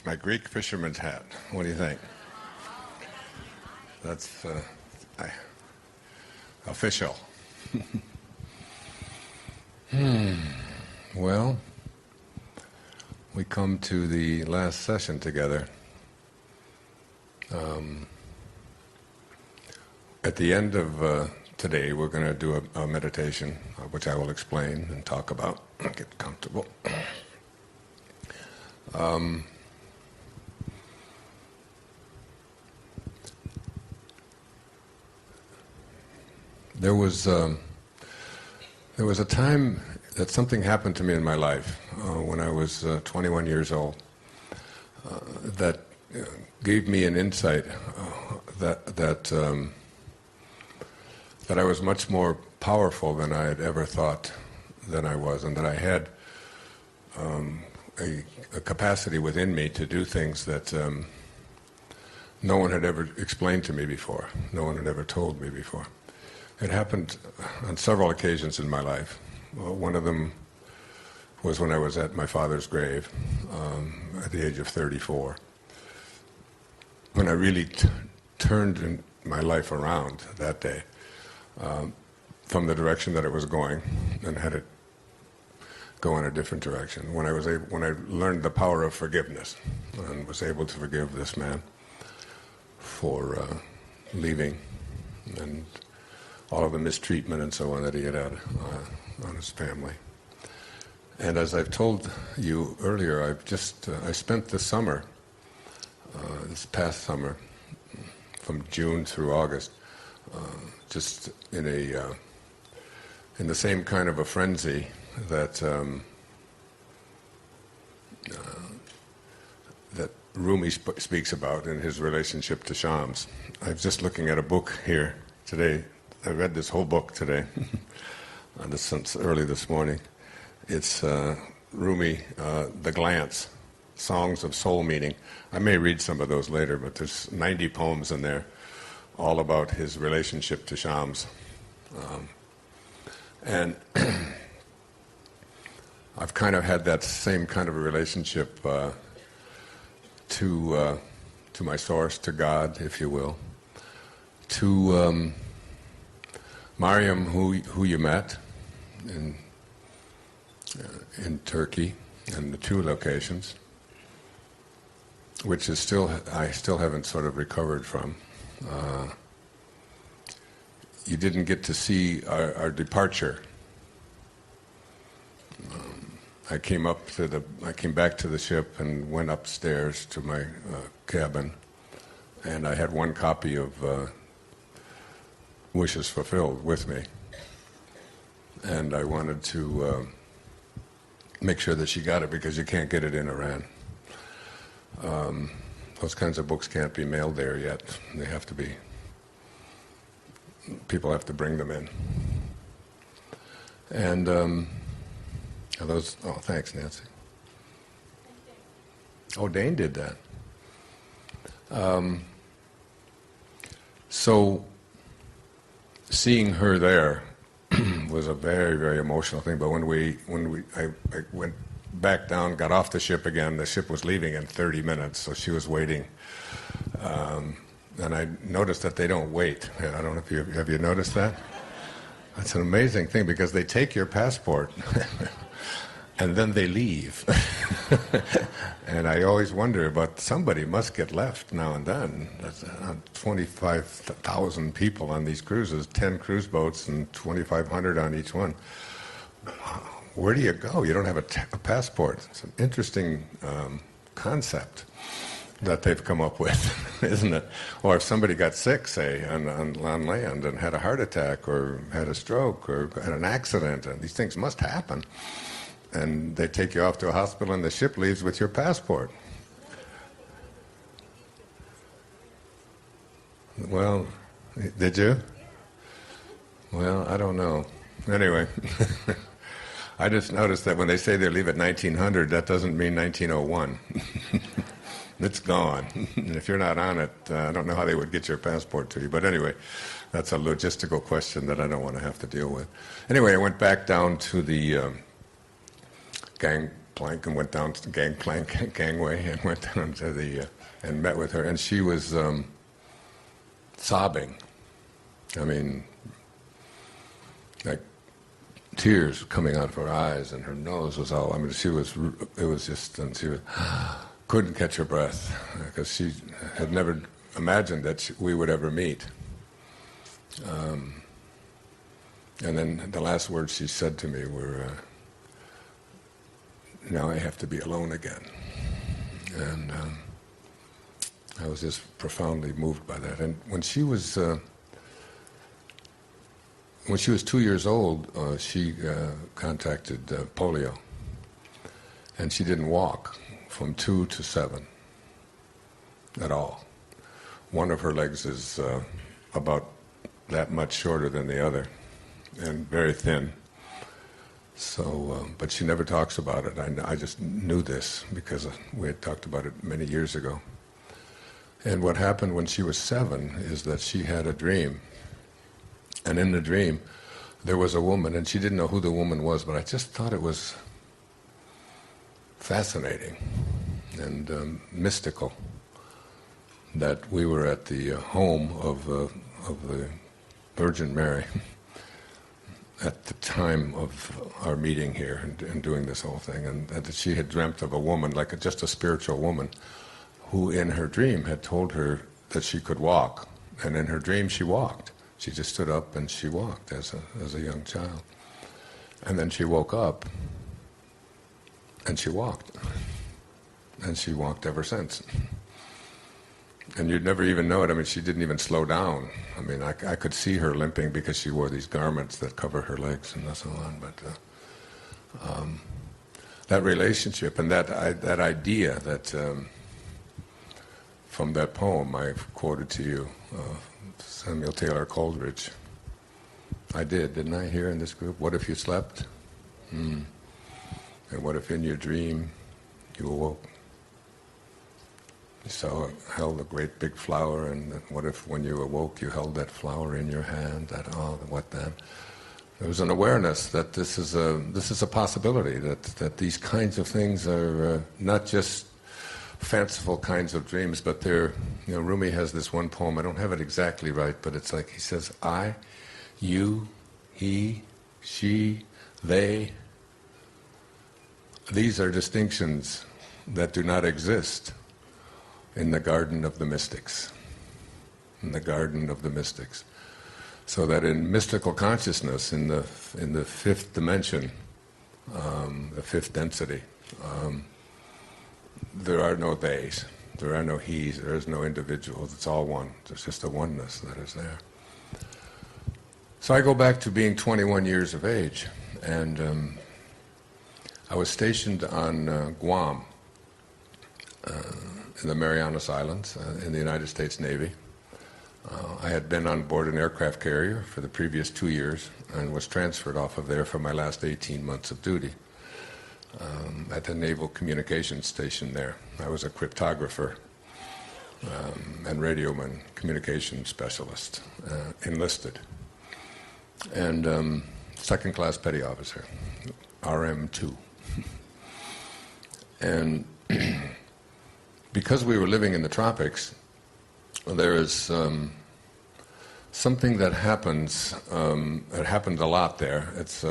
my Greek fisherman's hat. What do you think? That's official. Well, we come to the last session together. At the end of today, we're going to do a meditation, which I will explain and talk about. Get comfortable. There was a time that something happened to me in my life when I was 21 years old that gave me an insight that I was much more powerful than I had ever thought that I was, and that I had a capacity within me to do things that no one had ever explained to me before, no one had ever told me before. It happened on several occasions in my life. One of them was when I was at my father's grave at the age of 34, when I really turned my life around that day from the direction that it was going and had it go in a different direction. When I learned the power of forgiveness and was able to forgive this man for leaving and all of the mistreatment and so on that he had on his family. And as I've told you earlier, I spent this summer, this past summer, from June through August, just in the same kind of a frenzy that Rumi speaks about in his relationship to Shams. I was just looking at a book here today. I read this whole book today, since early this morning. It's Rumi, The Glance, Songs of Soul Meaning. I may read some of those later, but there's 90 poems in there, all about his relationship to Shams. And I've kind of had that same kind of a relationship to my source, to God, if you will, to Mariam, who you met in Turkey, in the two locations, which is I still haven't sort of recovered from. You didn't get to see our departure. I came back to the ship and went upstairs to my cabin, and I had one copy of Wishes Fulfilled with me, and I wanted to make sure that she got it, because you can't get it in Iran. Those kinds of books can't be mailed there yet. They have to be, people have to bring them in. And thanks, Nancy. Oh, Dane did that. So seeing her there was a very, very emotional thing. But I went back down, got off the ship again. The ship was leaving in 30 minutes, so she was waiting. And I noticed that they don't wait. I don't know if have you noticed that? That's an amazing thing, because they take your passport and then they leave. And I always wonder, but somebody must get left now and then. That's 25,000 people on these cruises, 10 cruise boats and 2,500 on each one. Where do you go? You don't have a passport. It's an interesting concept that they've come up with, isn't it? Or if somebody got sick, say, on land and had a heart attack or had a stroke or had an accident, and these things must happen, and they take you off to a hospital and the ship leaves with your passport. Well, did you? Well, I don't know. Anyway, I just noticed that when they say they leave at 1900, that doesn't mean 1901. It's gone. And if you're not on it, I don't know how they would get your passport to you. But anyway, that's a logistical question that I don't want to have to deal with. Anyway, I went back down to the plank and went down to the gangway and went down to the and met with her, and she was sobbing. I mean, like tears coming out of her eyes, and her nose was all. I mean, it was just, and she couldn't catch her breath because she had never imagined that we would ever meet. And then the last words she said to me were, "Now I have to be alone again." And I was just profoundly moved by that. And when she was 2 years old, she contracted polio, and she didn't walk from 2 to 7 at all. One of her legs is about that much shorter than the other, and very thin. So, but she never talks about it. I just knew this because we had talked about it many years ago. And what happened when she was 7 is that she had a dream. And in the dream, there was a woman, and she didn't know who the woman was, but I just thought it was fascinating and mystical that we were at the home of the Virgin Mary at the time of our meeting here and doing this whole thing, and that she had dreamt of a woman, like just a spiritual woman, who in her dream had told her that she could walk, and in her dream she walked. She just stood up and she walked as a young child. And then she woke up and she walked. And she walked ever since. And you'd never even know it. I mean, she didn't even slow down. I mean, I could see her limping because she wore these garments that cover her legs and so on. But that relationship and that idea that from that poem I quoted to you, Samuel Taylor Coleridge. I didn't I, here in this group? What if you slept? And what if in your dream you awoke? You held a great big flower, and what if when you awoke you held that flower in your hand? What then? There was an awareness that this is a possibility, that these kinds of things are not just fanciful kinds of dreams, but they're, Rumi has this one poem, I don't have it exactly right, but it's like he says, I, you, he, she, they. These are distinctions that do not exist in the garden of the mystics. In the garden of the mystics. So that in mystical consciousness, in the fifth dimension, the fifth density, there are no theys, there are no he's, there is no individuals, it's all one. There's just a oneness that is there. So I go back to being 21 years of age, and I was stationed on Guam, in the Marianas Islands, in the United States Navy. I had been on board an aircraft carrier for the previous 2 years and was transferred off of there for my last 18 months of duty. At the Naval Communications Station there. I was a cryptographer and radioman, communication specialist, enlisted, and second-class petty officer, RM2. And because we were living in the tropics, there is something that happens, it happened a lot there. It's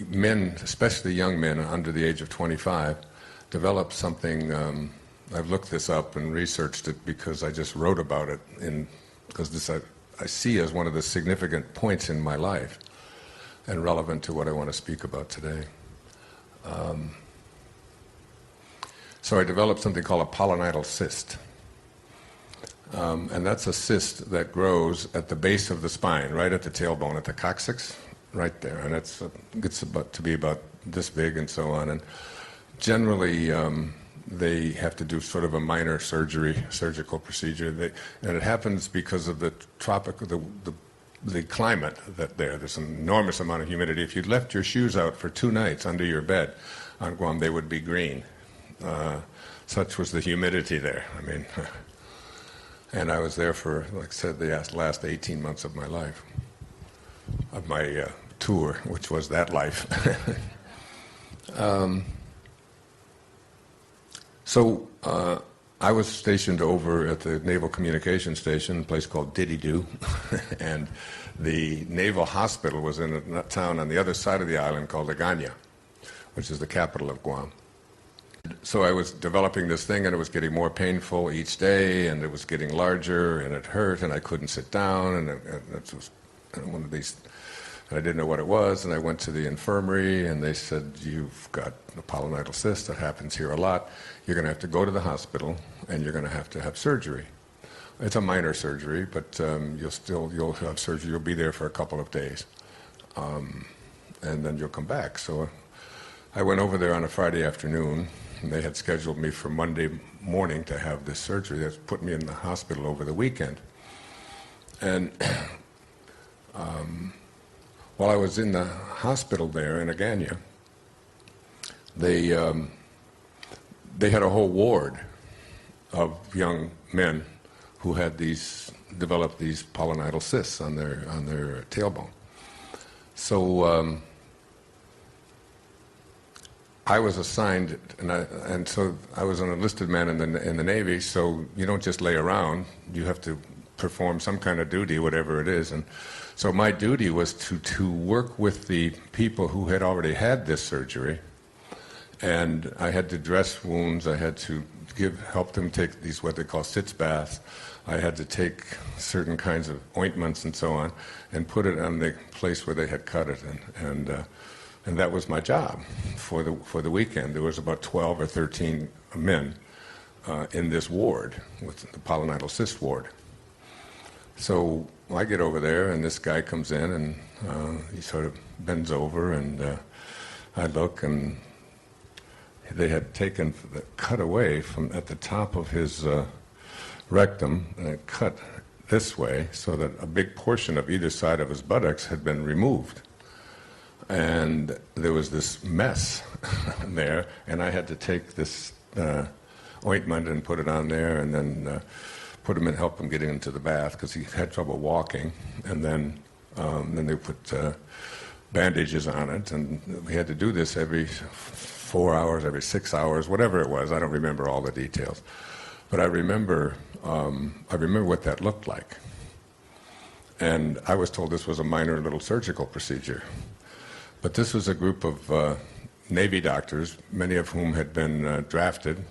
men, especially young men under the age of 25, develop something. I've looked this up and researched it because I just wrote about it, because this I see as one of the significant points in my life and relevant to what I want to speak about today. So I developed something called a polynidal cyst. And that's a cyst that grows at the base of the spine, right at the tailbone, at the coccyx, right there. And it gets to be about this big and so on. And generally, they have to do sort of a minor surgical procedure. And it happens because of the the climate there's an enormous amount of humidity. If you'd left your shoes out for 2 nights under your bed on Guam, they would be green. Such was the humidity there. I mean, and I was there for, like I said, the last 18 months of my life, of my tour, which was that life. So I was stationed over at the Naval Communications Station, a place called Diddy-Doo, and the Naval Hospital was in a town on the other side of the island called Agana, which is the capital of Guam. So I was developing this thing, and it was getting more painful each day, and it was getting larger, and it hurt, and I couldn't sit down, and it was one of these, and I didn't know what it was, and I went to the infirmary, and they said, you've got a pilonidal cyst, that happens here a lot, you're going to have to go to the hospital, and you're going to have surgery. It's a minor surgery, but you'll have surgery, you'll be there for a couple of days, and then you'll come back. So I went over there on a Friday afternoon, and they had scheduled me for Monday morning to have this surgery. They put me in the hospital over the weekend. And while I was in the hospital there in Agana, they had a whole ward of young men who had developed these pilonidal cysts on their tailbone. So I was assigned, and so I was an enlisted man in the Navy. So you don't just lay around; you have to perform some kind of duty, whatever it is. And so my duty was to work with the people who had already had this surgery, and I had to dress wounds. I had to help them take these what they call sitz baths. I had to take certain kinds of ointments and so on, and put it on the place where they had cut it, and that was my job for the weekend. There was about 12 or 13 men in this ward, with the pilonidal cyst ward. So I get over there, and this guy comes in, and he sort of bends over, and I look, and they had taken the cut away from at the top of his rectum, and it cut this way, so that a big portion of either side of his buttocks had been removed. And there was this mess there, and I had to take this ointment and put it on there, and then put him in, help him get into the bath because he had trouble walking, and then they put bandages on it, and we had to do this every 4 hours, every 6 hours, whatever it was. I don't remember all the details, but I remember what that looked like. And I was told this was a minor little surgical procedure. But this was a group of Navy doctors, many of whom had been drafted,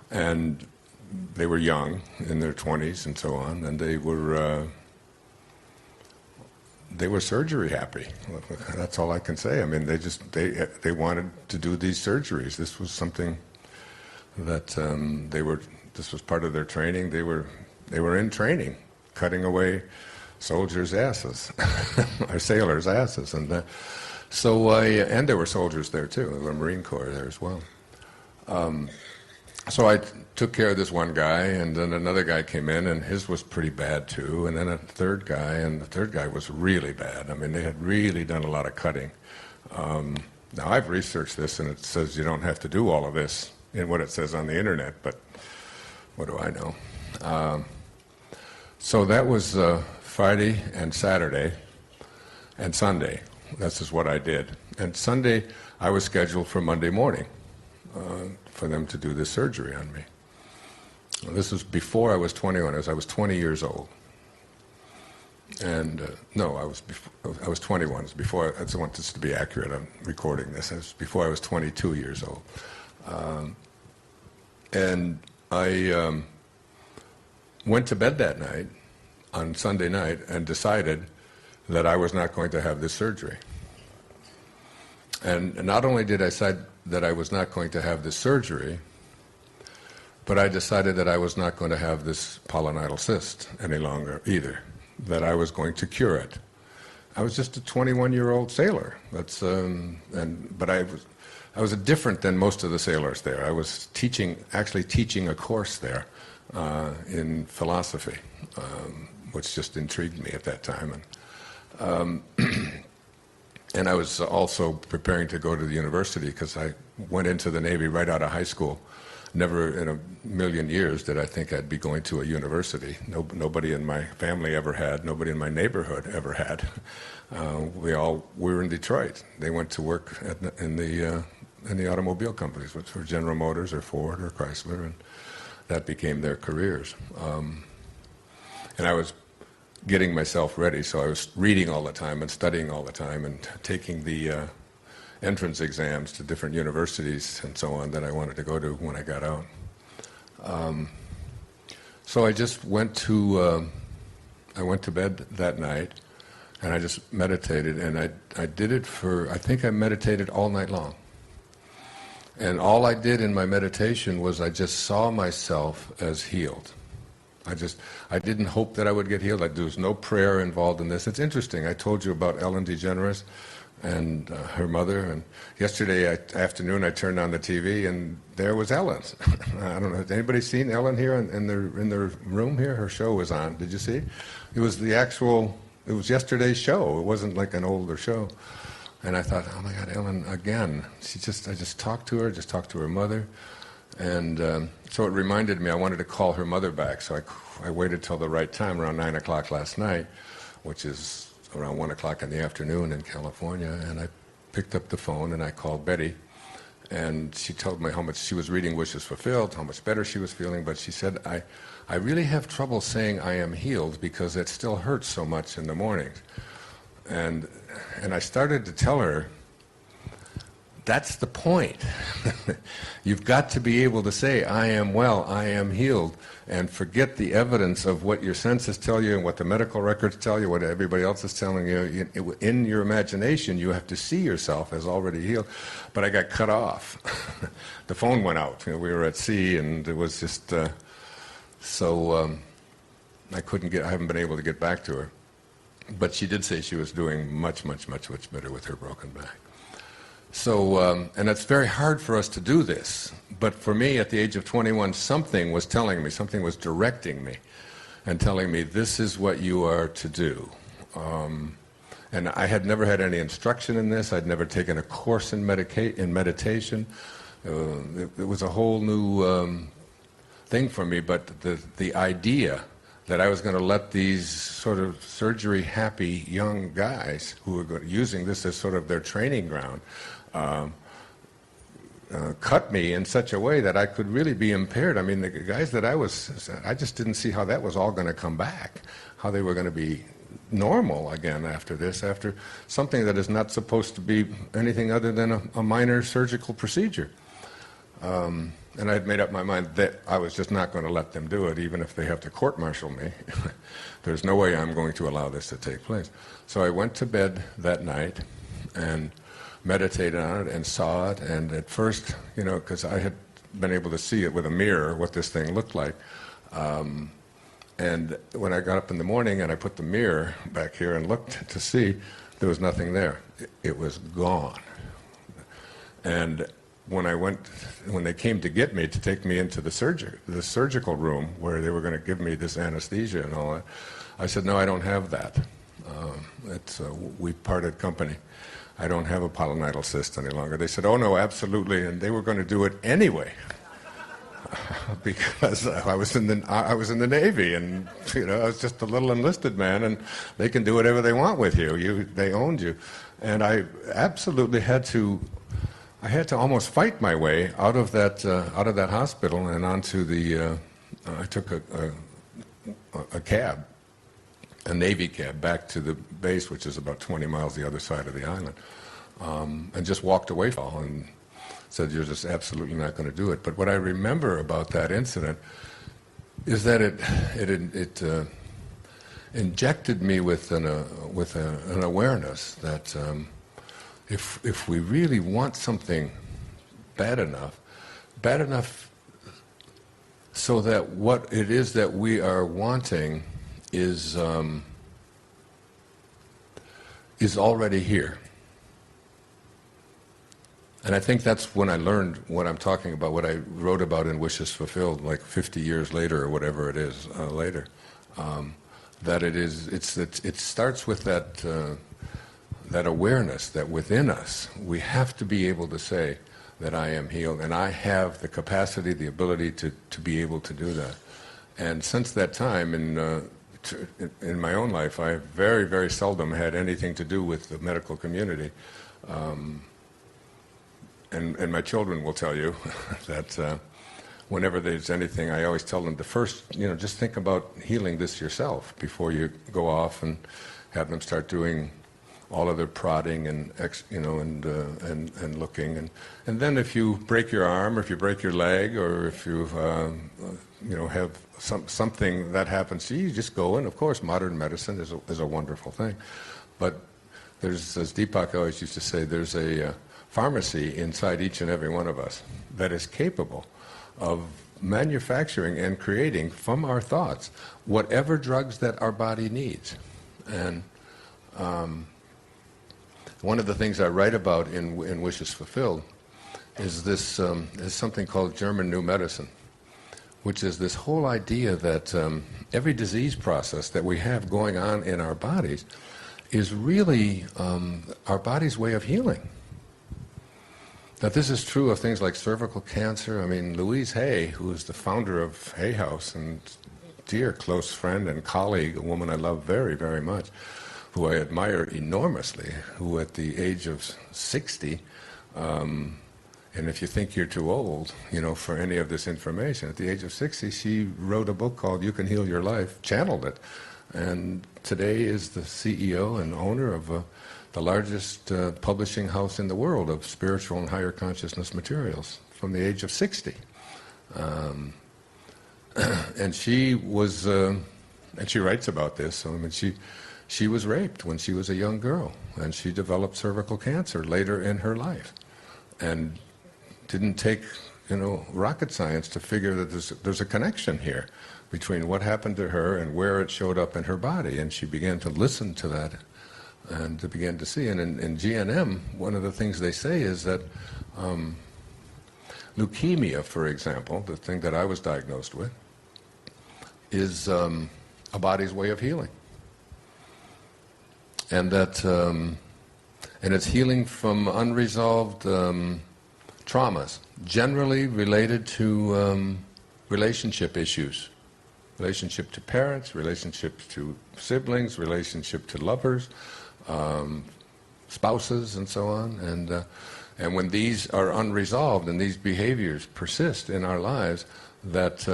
and they were young, in their 20s and so on, and they were surgery happy. That's all I can say. I mean, they wanted to do these surgeries. This was something that this was part of their training. They were in training, cutting away soldiers' asses, or sailors' asses, and there were soldiers there too. There were Marine Corps there as well. So I took care of this one guy, and then another guy came in, and his was pretty bad too. And then a third guy, and the third guy was really bad. I mean, they had really done a lot of cutting. Now I've researched this, and it says you don't have to do all of this in what it says on the internet, but what do I know? So that was Friday and Saturday and Sunday. That's just what I did. And Sunday, I was scheduled for Monday morning for them to do this surgery on me. Well, this was before I was 21. I was 20 years old. And no, I was 21. It was before. I want this to be accurate. I'm recording this. It was before I was 22 years old. And I went to bed that night, on Sunday night, and decided that I was not going to have this surgery. And not only did I decide that I was not going to have this surgery, but I decided that I was not going to have this pilonidal cyst any longer either, that I was going to cure it. I was just a 21-year-old sailor. But I was different than most of the sailors there. I was actually teaching a course there in philosophy, which just intrigued me at that time. And I was also preparing to go to the university because I went into the Navy right out of high school. Never in a million years did I think I'd be going to a university. Nobody in my family ever had. Nobody in my neighborhood ever had. We were in Detroit. They went to work in the in the automobile companies, which were General Motors or Ford or Chrysler, and that became their careers. And I was getting myself ready, so I was reading all the time and studying all the time and taking the entrance exams to different universities and so on that I wanted to go to when I got out. So I just went to bed that night, and I just meditated, and I did it for, I think I meditated all night long. And all I did in my meditation was I just saw myself as healed. I didn't hope that I would get healed. There was no prayer involved in this. It's interesting. I told you about Ellen DeGeneres and her mother, and yesterday afternoon I turned on the TV and there was Ellen. I don't know, has anybody seen Ellen here in their room here? Her show was on. Did you see? It was yesterday's show. It wasn't like an older show. And I thought, oh my God, Ellen again. I just talked to her mother. And so it reminded me I wanted to call her mother back. So I waited till the right time, around 9 o'clock last night, which is around 1 o'clock in the afternoon in California. And I picked up the phone and I called Betty. And she told me how much she was reading Wishes Fulfilled, how much better she was feeling. But she said, I really have trouble saying I am healed because it still hurts so much in the mornings. And I started to tell her, that's the point. You've got to be able to say, I am well, I am healed, and forget the evidence of what your senses tell you and what the medical records tell you, what everybody else is telling you. In your imagination, you have to see yourself as already healed. But I got cut off. The phone went out. We were at sea, and it was just... I haven't been able to get back to her. But she did say she was doing much, much, much, much better with her broken back. So, and it's very hard for us to do this. But for me, at the age of 21, something was telling me, something was directing me and telling me, this is what you are to do. And I had never had any instruction in this. I'd never taken a course in meditation. It was a whole new thing for me, but the idea that I was going to let these sort of surgery-happy young guys who were using this as sort of their training ground cut me in such a way that I could really be impaired. I mean, the guys that I just didn't see how that was all going to come back, how they were going to be normal again after this, after something that is not supposed to be anything other than a minor surgical procedure. And I had made up my mind that I was just not going to let them do it, even if they have to court-martial me. There's no way I'm going to allow this to take place. So I went to bed that night and meditated on it and saw it. And at first, because I had been able to see it with a mirror, what this thing looked like. And when I got up in the morning and I put the mirror back here and looked to see, there was nothing there. It was gone. And when they came to get me, to take me into the surgical room where they were going to give me this anesthesia and all that, I said, no, I don't have that. We parted company. I don't have a pilonidal cyst any longer. They said, oh no, absolutely, and they were going to do it anyway. Because I was in the Navy, and I was just a little enlisted man, and they can do whatever they want with you. They owned you, and I absolutely had to almost fight my way out of that hospital and onto the. I took a cab, a Navy cab, back to the base, which is about 20 miles the other side of the island, and just walked away from it and said, "You're just absolutely not going to do it." But what I remember about that incident is that it injected me with an awareness that. If we really want something bad enough so that what it is that we are wanting is already here. And I think that's when I learned what I'm talking about, what I wrote about in Wishes Fulfilled, like 50 years later or whatever it is later. That it starts with that awareness that within us, we have to be able to say that I am healed, and I have the capacity, the ability to be able to do that. And since that time, in my own life, I very, very seldom had anything to do with the medical community. and my children will tell you that whenever there's anything, I always tell them to first, just think about healing this yourself before you go off and have them start doing all of their prodding and and looking, and then if you break your arm, or if you break your leg, or if you have something that happens to you, you just go in. Of course, modern medicine is a wonderful thing, but there's, as Deepak always used to say, there's a pharmacy inside each and every one of us that is capable of manufacturing and creating from our thoughts whatever drugs that our body needs. And one of the things I write about in Wishes Fulfilled is this is something called German New Medicine, which is this whole idea that every disease process that we have going on in our bodies is really our body's way of healing. That this is true of things like cervical cancer. I mean, Louise Hay, who is the founder of Hay House and dear close friend and colleague, a woman I love very, very much, who I admire enormously, who at the age of 60, and if you think you're too old, for any of this information, at the age of 60, she wrote a book called You Can Heal Your Life, channeled it, and today is the CEO and owner of the largest publishing house in the world of spiritual and higher consciousness materials from the age of 60. And she was, and she writes about this, so I mean, she was raped when she was a young girl, and she developed cervical cancer later in her life, and didn't take, rocket science to figure that there's a connection here between what happened to her and where it showed up in her body, and she began to listen to that and to begin to see. And in GNM, one of the things they say is that leukemia, for example, the thing that I was diagnosed with, is a body's way of healing. And that, and it's healing from unresolved traumas, generally related to relationship issues, relationship to parents, relationship to siblings, relationship to lovers, spouses, and so on. And when these are unresolved and these behaviors persist in our lives, that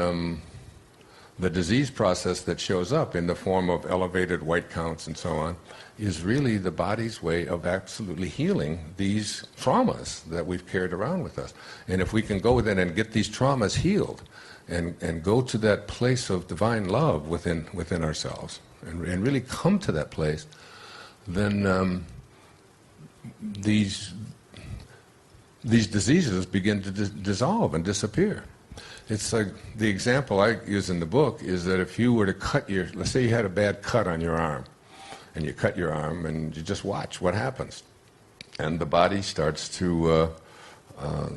the disease process that shows up in the form of elevated white counts and so on is really the body's way of absolutely healing these traumas that we've carried around with us. And if we can go then and get these traumas healed and go to that place of divine love within ourselves and really come to that place, then these diseases begin to dissolve and disappear. It's like the example I use in the book is that if you were to let's say you had a bad cut on your arm, and you cut your arm and you just watch what happens. And the body starts to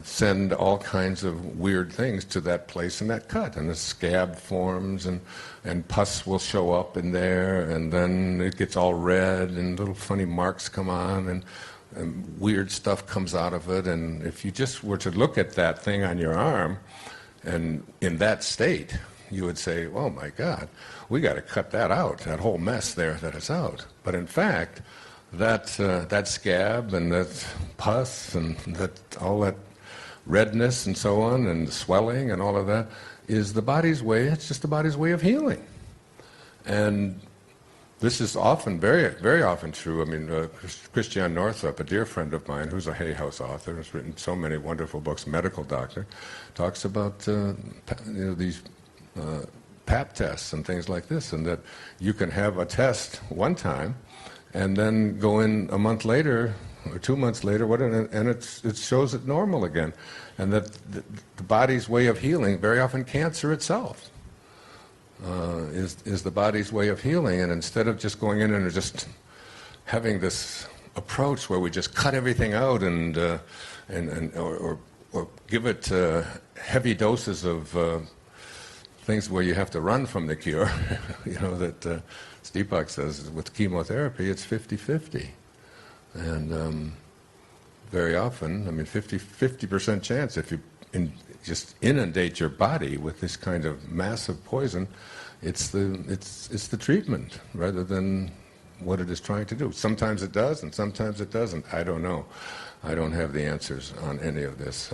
send all kinds of weird things to that place in that cut, and a scab forms, and pus will show up in there, and then it gets all red, and little funny marks come on, and weird stuff comes out of it. And if you just were to look at that thing on your arm, and in that state, you would say, oh my God, we got to cut that out, that whole mess there that is out. But in fact, that scab and that pus and all that redness and so on, and the swelling and all of that is the body's way. It's just the body's way of healing. And this is often, very, very often true. I mean, Christiane Northrup, a dear friend of mine, who's a Hay House author, has written so many wonderful books, medical doctor, talks about these Pap tests and things like this, and that you can have a test one time and then go in a month later or 2 months later, and it shows it normal again. And that the body's way of healing, very often cancer itself, is the body's way of healing. And instead of just going in and just having this approach where we just cut everything out or give it heavy doses of things where you have to run from the cure, that Deepak says with chemotherapy it's 50-50. And very often, I mean, 50% chance if you just inundate your body with this kind of massive poison, it's the treatment rather than what it is trying to do. Sometimes it does, and sometimes it doesn't. I don't know. I don't have the answers on any of this.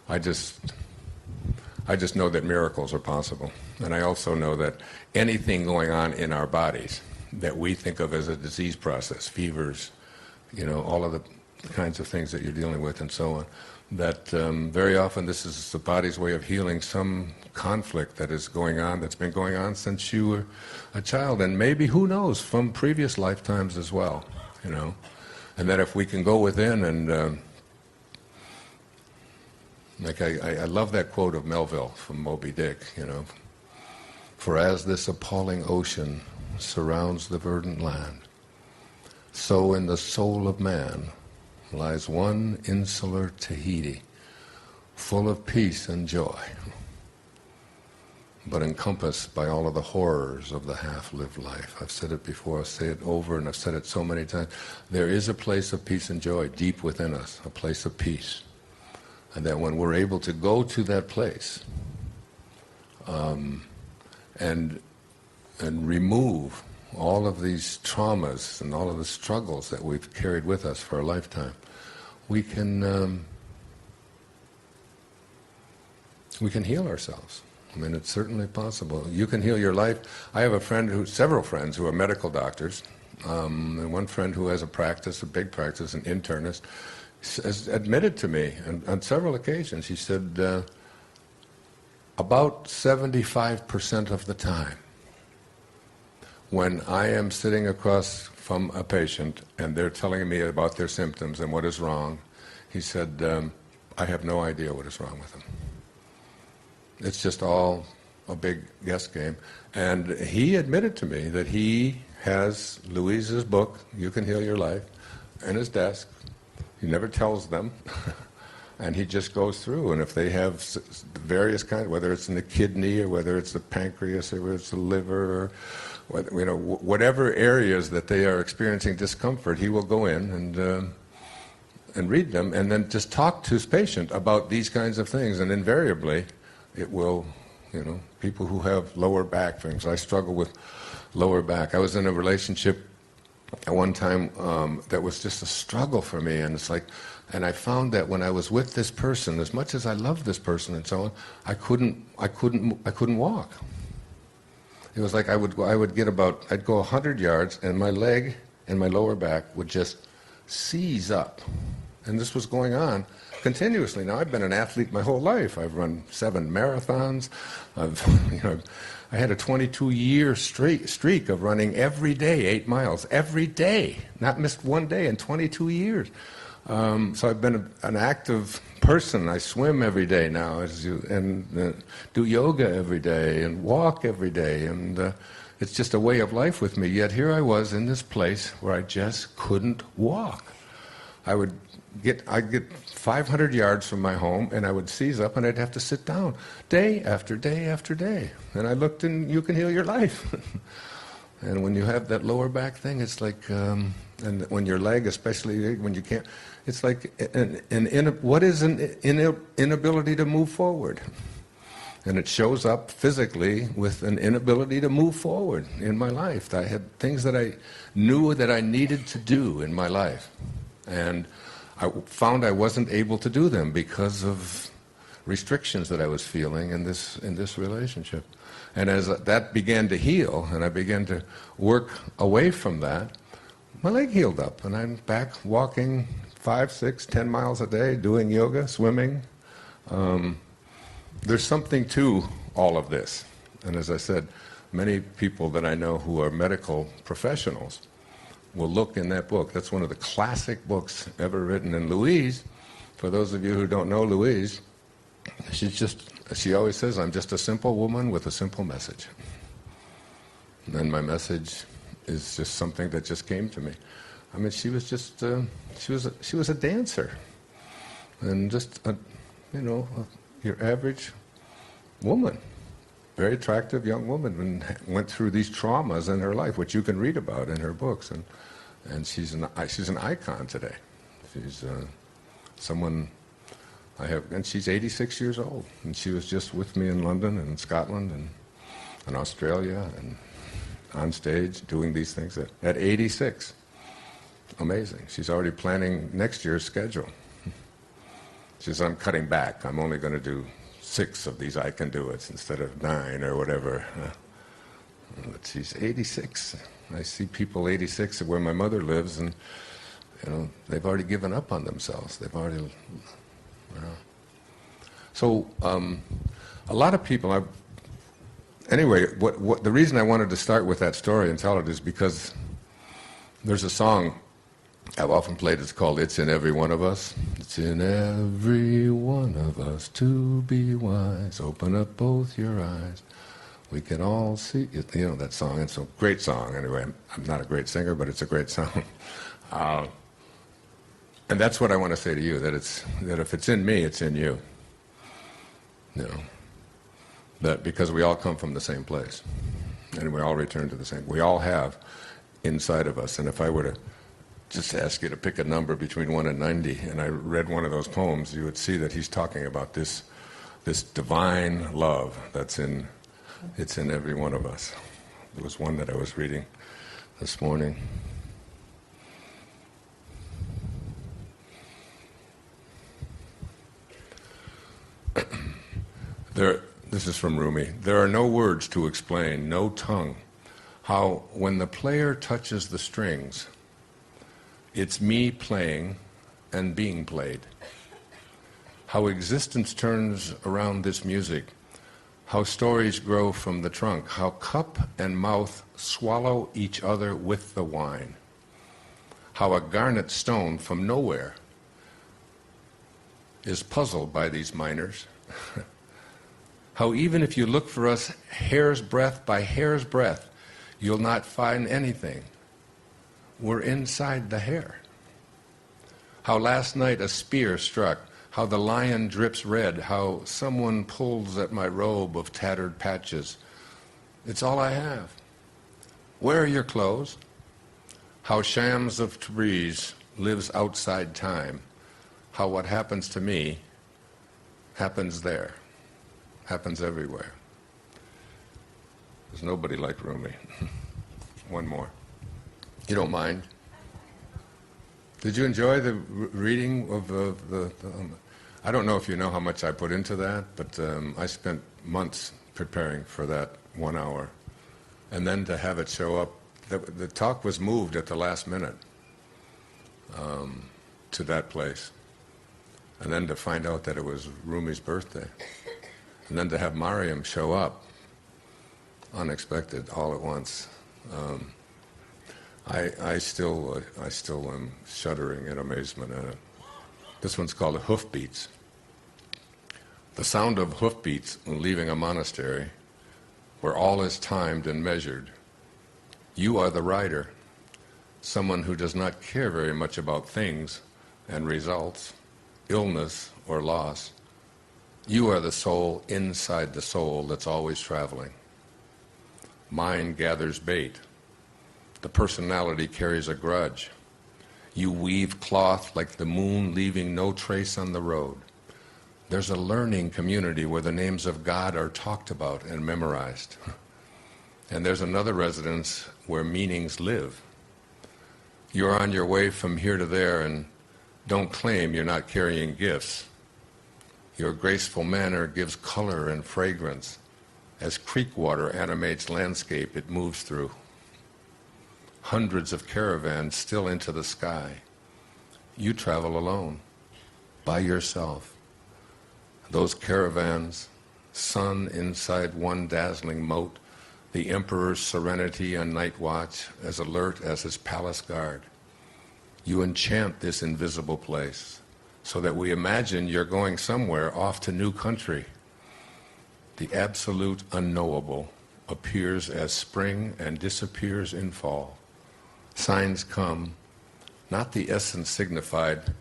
I just know that miracles are possible. And I also know that anything going on in our bodies that we think of as a disease process, fevers, all of the kinds of things that you're dealing with and so on, that very often this is the body's way of healing some conflict that is going on, that's been going on since you were a child, and maybe, who knows, from previous lifetimes as well, And that if we can go within and, I love that quote of Melville from Moby Dick, For as this appalling ocean surrounds the verdant land, so in the soul of man lies one insular Tahiti, full of peace and joy, but encompassed by all of the horrors of the half-lived life. I've said it before, I'll say it over, and I've said it so many times. There is a place of peace and joy deep within us, a place of peace. And that when we're able to go to that place and remove all of these traumas and all of the struggles that we've carried with us for a lifetime, we can heal ourselves. I mean, it's certainly possible. You can heal your life. I have several friends who are medical doctors, and one friend who has a big practice, an internist, has admitted to me on several occasions. He said, about 75% of the time, when I am sitting across from a patient and they're telling me about their symptoms and what is wrong, he said, I have no idea what is wrong with them. It's just all a big guess game. And he admitted to me that he has Louise's book, You Can Heal Your Life, in his desk. He never tells them. And he just goes through. And if they have various kinds, whether it's in the kidney or whether it's the pancreas or whether it's the liver, or whatever areas that they are experiencing discomfort, he will go in and read them and then just talk to his patient about these kinds of things. And invariably, it will, people who have lower back things. I struggle with lower back. I was in a relationship at one time that was just a struggle for me, and and I found that when I was with this person, as much as I loved this person and so on, I couldn't walk. It was like I'd go 100 yards, and my leg and my lower back would just seize up, and this was going on continuously. Now, I've been an athlete my whole life. I've run 7 marathons. I had a 22-year streak of running every day, 8 miles, every day, not missed one day in 22 years. So I've been an active person. I swim every day now, and do yoga every day, and walk every day, and it's just a way of life with me. Yet here I was in this place where I just couldn't walk. I'd get 500 yards from my home, and I would seize up, and I'd have to sit down day after day after day. And I looked in You Can Heal Your Life. And when you have that lower back thing, it's like, and when your leg, especially when you can't, it's like what is an inability to move forward? And it shows up physically with an inability to move forward in my life. I had things that I knew that I needed to do in my life, and I found I wasn't able to do them because of restrictions that I was feeling in this relationship. And as that began to heal, and I began to work away from that, my leg healed up, and I'm back walking 5, 6, 10 miles a day, doing yoga, swimming. There's something to all of this. And as I said, many people that I know who are medical professionals will look in that book. That's one of the classic books ever written. And Louise, for those of you who don't know Louise, she always says, I'm just a simple woman with a simple message. And my message is just something that just came to me. I mean, she was just, she was a dancer. And just, your average woman. Very attractive young woman, and went through these traumas in her life, which you can read about in her books. And she's an icon today. She's someone I have, and she's 86 years old, and she was just with me in London and Scotland and Australia, and on stage doing these things at 86. Amazing. She's already planning next year's schedule. She says, I'm cutting back. I'm only going to do 6 of these I Can Do It's instead of 9 or whatever. But she's 86. I see people 86 where my mother lives, and they've already given up on themselves. They've already, So a lot of people. Anyway, the reason I wanted to start with that story and tell it is because there's a song I've often played. It's called "It's in Every One of Us." It's in every one of us to be wise. Open up both your eyes. We can all see it. That song. It's a great song. Anyway, I'm not a great singer, but it's a great song. And that's what I want to say to you, that if it's in me, it's in you. That because we all come from the same place, and we all return to the same. We all have inside of us. And if I were to just ask you to pick a number between 1 and 90, and I read one of those poems, you would see that he's talking about this divine love it's in every one of us. There was one that I was reading this morning. This is from Rumi. There are no words to explain, no tongue, how when the player touches the strings, it's me playing and being played. How existence turns around this music, how stories grow from the trunk, how cup and mouth swallow each other with the wine, how a garnet stone from nowhere is puzzled by these miners. How even if you look for us hair's breadth by hair's breadth, you'll not find anything. We're inside the hair. How last night a spear struck, how the lion drips red, how someone pulls at my robe of tattered patches. It's all I have. Where are your clothes? How Shams of Tabriz lives outside time, how what happens to me happens there. Happens everywhere. There's nobody like Rumi. One more. You don't mind? Did you enjoy the reading of the I don't know if you know how much I put into that, but I spent months preparing for that 1 hour. And then to have it show up, the talk was moved at the last minute to that place. And then to find out that it was Rumi's birthday. And then to have Mariam show up, unexpected, all at once. I still am shuddering in amazement at it. This one's called Hoofbeats. The sound of hoofbeats leaving a monastery where all is timed and measured. You are the rider, someone who does not care very much about things and results, illness or loss. You are the soul inside the soul that's always traveling. Mind gathers bait. The personality carries a grudge. You weave cloth like the moon leaving no trace on the road. There's a learning community where the names of God are talked about and memorized. And there's another residence where meanings live. You're on your way from here to there, and don't claim you're not carrying gifts. Your graceful manner gives color and fragrance. As creek water animates landscape it moves through. Hundreds of caravans still into the sky. You travel alone, by yourself. Those caravans, sun inside one dazzling moat, the emperor's serenity on night watch, as alert as his palace guard. You enchant this invisible place, so that we imagine you're going somewhere off to new country. The absolute unknowable appears as spring and disappears in fall. Signs come, not the essence signified.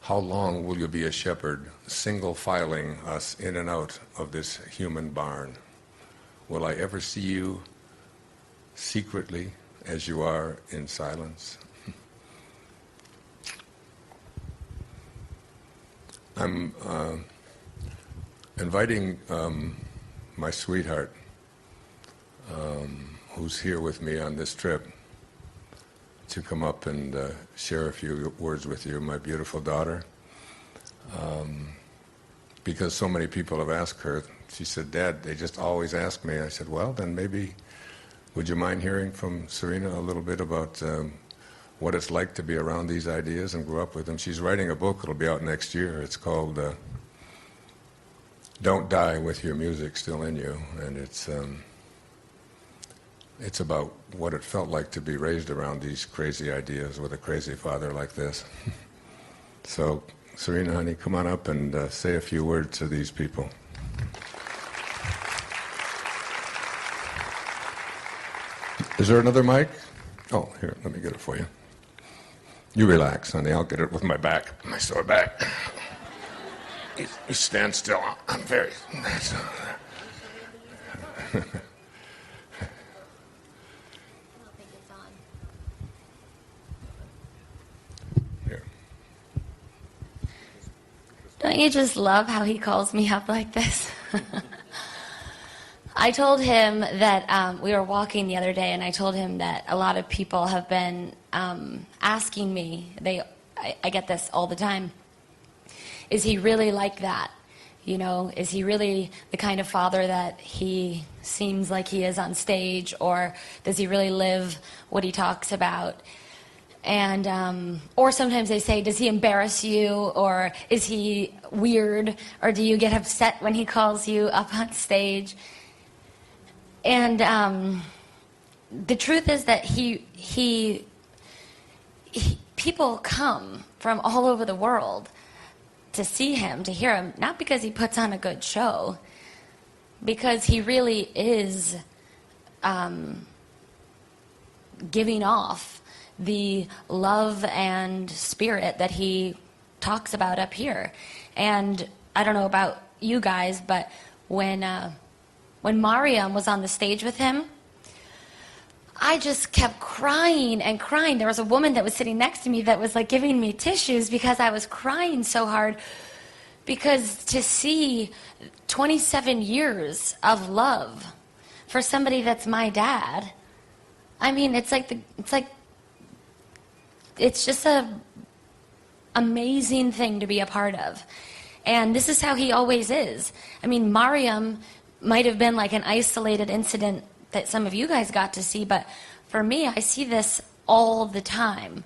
How long will you be a shepherd, single filing us in and out of this human barn? Will I ever see you secretly as you are in silence? I'm inviting my sweetheart, who's here with me on this trip, to come up and share a few words with you, my beautiful daughter. Because so many people have asked her, she said, "Dad, they just always ask me." I said, "Well, then maybe, would you mind hearing from Serena a little bit about what it's like to be around these ideas and grow up with them?" She's writing a book, it'll be out next year. It's called Don't Die With Your Music Still in You, and it's about what it felt like to be raised around these crazy ideas with a crazy father like this. So, Serena, honey, come on up and say a few words to these people. Is there another mic? Oh, here, let me get it for you. You relax, honey. I'll get it with my back, my sore back. You stand still. I'm very... Here. Don't you just love how he calls me up like this? I told him that we were walking the other day, and I told him that a lot of people have been asking me, I get this all the time, is he really like that? You know, is he really the kind of father that he seems like he is on stage, or does he really live what he talks about? And or sometimes they say, does he embarrass you, or is he weird, or do you get upset when he calls you up on stage? And the truth is that people come from all over the world to see him, to hear him, not because he puts on a good show, because he really is giving off the love and spirit that he talks about up here. And I don't know about you guys, but when Mariam was on the stage with him, I just kept crying and crying. There was a woman that was sitting next to me that was like giving me tissues because I was crying so hard. Because to see 27 years of love for somebody that's my dad, I mean, it's just a amazing thing to be a part of. And this is how he always is. I mean, Mariam might have been like an isolated incident that some of you guys got to see, but for me, I see this all the time.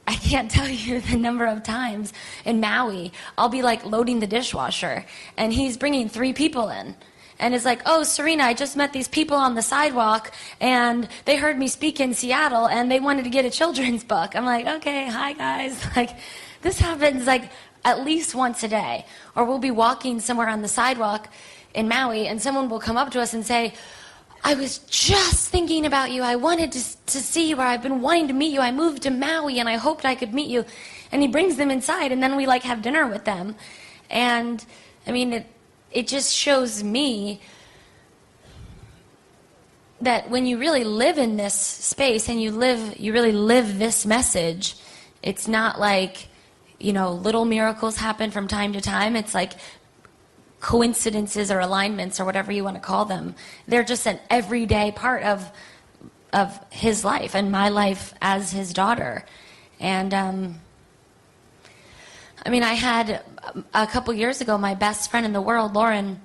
I can't tell you the number of times in Maui, I'll be like loading the dishwasher, and he's bringing 3 people in. And it's like, "Oh, Serena, I just met these people on the sidewalk, and they heard me speak in Seattle, and they wanted to get a children's book." I'm like, "Okay, hi guys." Like, this happens like at least once a day. Or we'll be walking somewhere on the sidewalk in Maui, and someone will come up to us and say, "I was just thinking about you. I wanted to see you, or I've been wanting to meet you. I moved to Maui, and I hoped I could meet you." And he brings them inside, and then we like have dinner with them. And I mean, it just shows me that when you really live in this space and you really live this message, it's not like, you know, little miracles happen from time to time. It's like coincidences or alignments or whatever you want to call them. They're just an everyday part of his life and my life as his daughter. And I mean, I had a couple years ago, my best friend in the world, Lauren,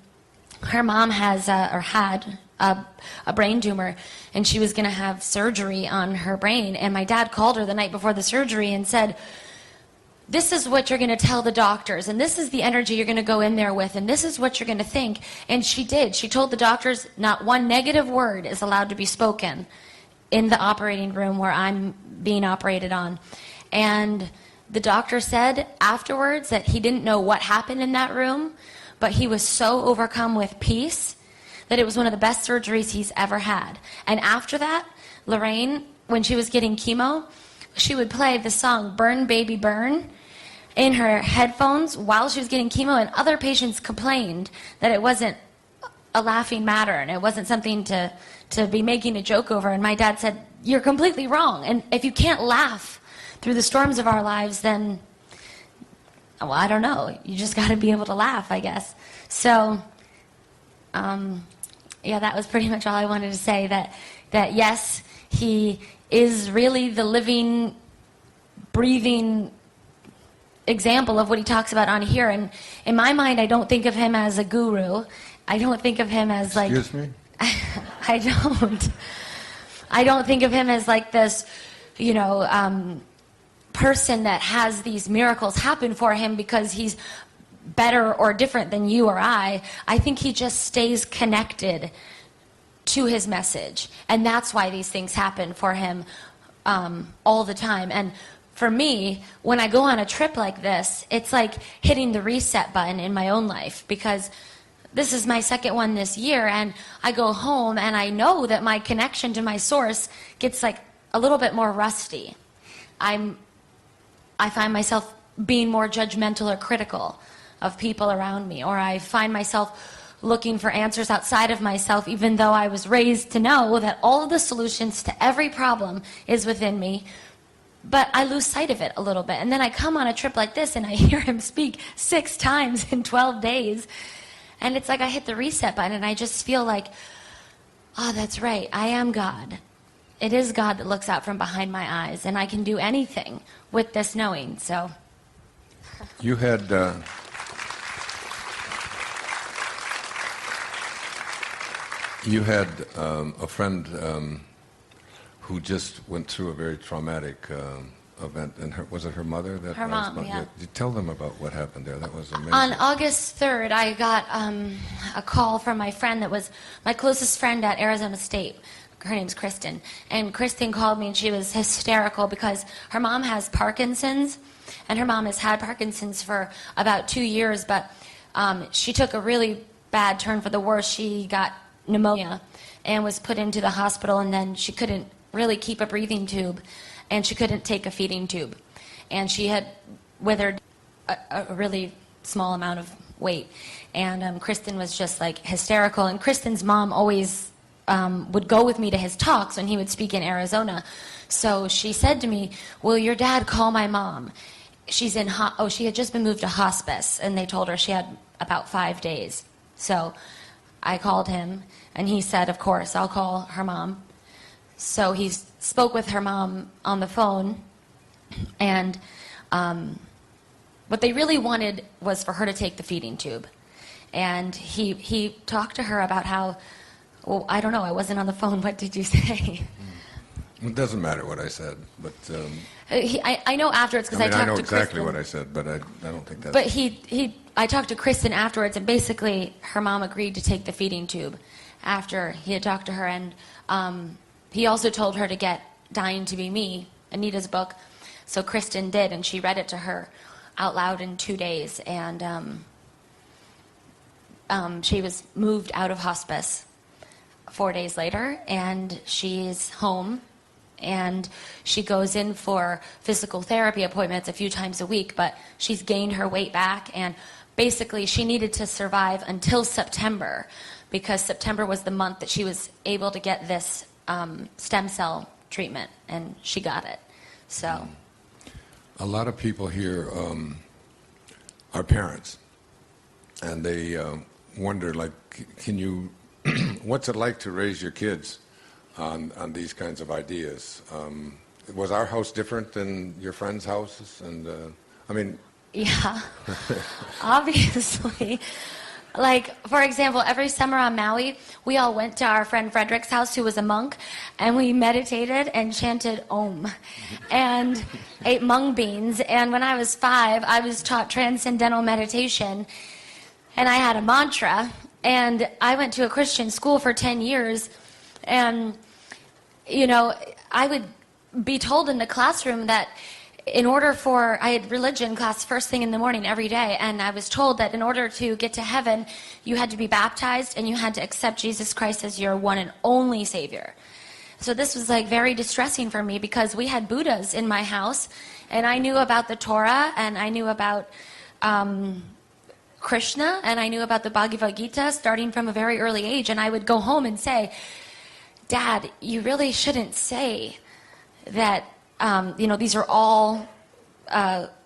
her mom had a brain tumor, and she was going to have surgery on her brain. And my dad called her the night before the surgery and said, "This is what you're going to tell the doctors, and this is the energy you're going to go in there with, and this is what you're going to think." And she did. She told the doctors not one negative word is allowed to be spoken in the operating room where I'm being operated on. And the doctor said afterwards that he didn't know what happened in that room, but he was so overcome with peace that it was one of the best surgeries he's ever had. And after that, Lorraine, when she was getting chemo, she would play the song "Burn Baby Burn" in her headphones while she was getting chemo, and other patients complained that it wasn't a laughing matter and it wasn't something to be making a joke over. And my dad said, "You're completely wrong. And if you can't laugh through the storms of our lives, then, well, I don't know. You just got to be able to laugh, I guess." So, yeah, that was pretty much all I wanted to say, that that yes, he is really the living, breathing example of what he talks about on here. And in my mind, I don't think of him as a guru. I don't think of him as like... Excuse me? I don't. I don't think of him as like this, person that has these miracles happen for him because he's better or different than you or I. I think he just stays connected to his message. And that's why these things happen for him all the time. And for me, when I go on a trip like this, it's like hitting the reset button in my own life, because this is my second one this year, and I go home and I know that my connection to my source gets like a little bit more rusty. I find myself being more judgmental or critical of people around me, or I find myself looking for answers outside of myself, even though I was raised to know that all of the solutions to every problem is within me. But I lose sight of it a little bit. And then I come on a trip like this and I hear him speak 6 times in 12 days. And it's like I hit the reset button and I just feel like, oh, that's right, I am God. It is God that looks out from behind my eyes, and I can do anything with this knowing, so. You had... You had a friend who just went through a very traumatic event, and was it her mother? Her mom, yeah. You tell them about what happened there. That was amazing. On August 3rd, I got a call from my friend that was my closest friend at Arizona State. Her name's Kristen. And Kristen called me, and she was hysterical because her mom has Parkinson's, and her mom has had Parkinson's for about 2 years, but she took a really bad turn for the worse. She got pneumonia and was put into the hospital, and then she couldn't really keep a breathing tube, and she couldn't take a feeding tube, and she had withered a really small amount of weight. And Kristen was just like hysterical, and Kristen's mom always would go with me to his talks when he would speak in Arizona. So she said to me, will your dad call my mom? She's in she had just been moved to hospice, and they told her she had about 5 days. So I called him, and he said, of course, I'll call her mom. So he spoke with her mom on the phone, and what they really wanted was for her to take the feeding tube. And he talked to her about how, well, I don't know, I wasn't on the phone. What did you say? It doesn't matter what I said, but... I know afterwards, because I talked to Kristen. I know exactly what I said, but I don't think that's... But I talked to Kristen afterwards, and basically her mom agreed to take the feeding tube after he had talked to her. And he also told her to get Dying to Be Me, Anita's book. So Kristen did, and she read it to her out loud in 2 days. And she was moved out of hospice 4 days later, and she's home. And she goes in for physical therapy appointments a few times a week, but she's gained her weight back, and basically she needed to survive until September, because September was the month that she was able to get this stem cell treatment, and she got it. So a lot of people here are parents, and they wonder, like, can you what's it like to raise your kids on these kinds of ideas? Was our house different than your friends' houses? And I mean... Yeah, obviously. Like, for example, every summer on Maui, we all went to our friend Frederick's house, who was a monk, and we meditated and chanted Om and ate mung beans. And when I was 5, I was taught transcendental meditation, and I had a mantra. And I went to a Christian school for 10 years, and, I would be told in the classroom that I had religion class first thing in the morning every day, and I was told that in order to get to heaven, you had to be baptized, and you had to accept Jesus Christ as your one and only Savior. So this was like very distressing for me, because we had Buddhas in my house, and I knew about the Torah, and I knew about Krishna, and I knew about the Bhagavad Gita starting from a very early age, and I would go home and say, Dad, you really shouldn't say that, these are all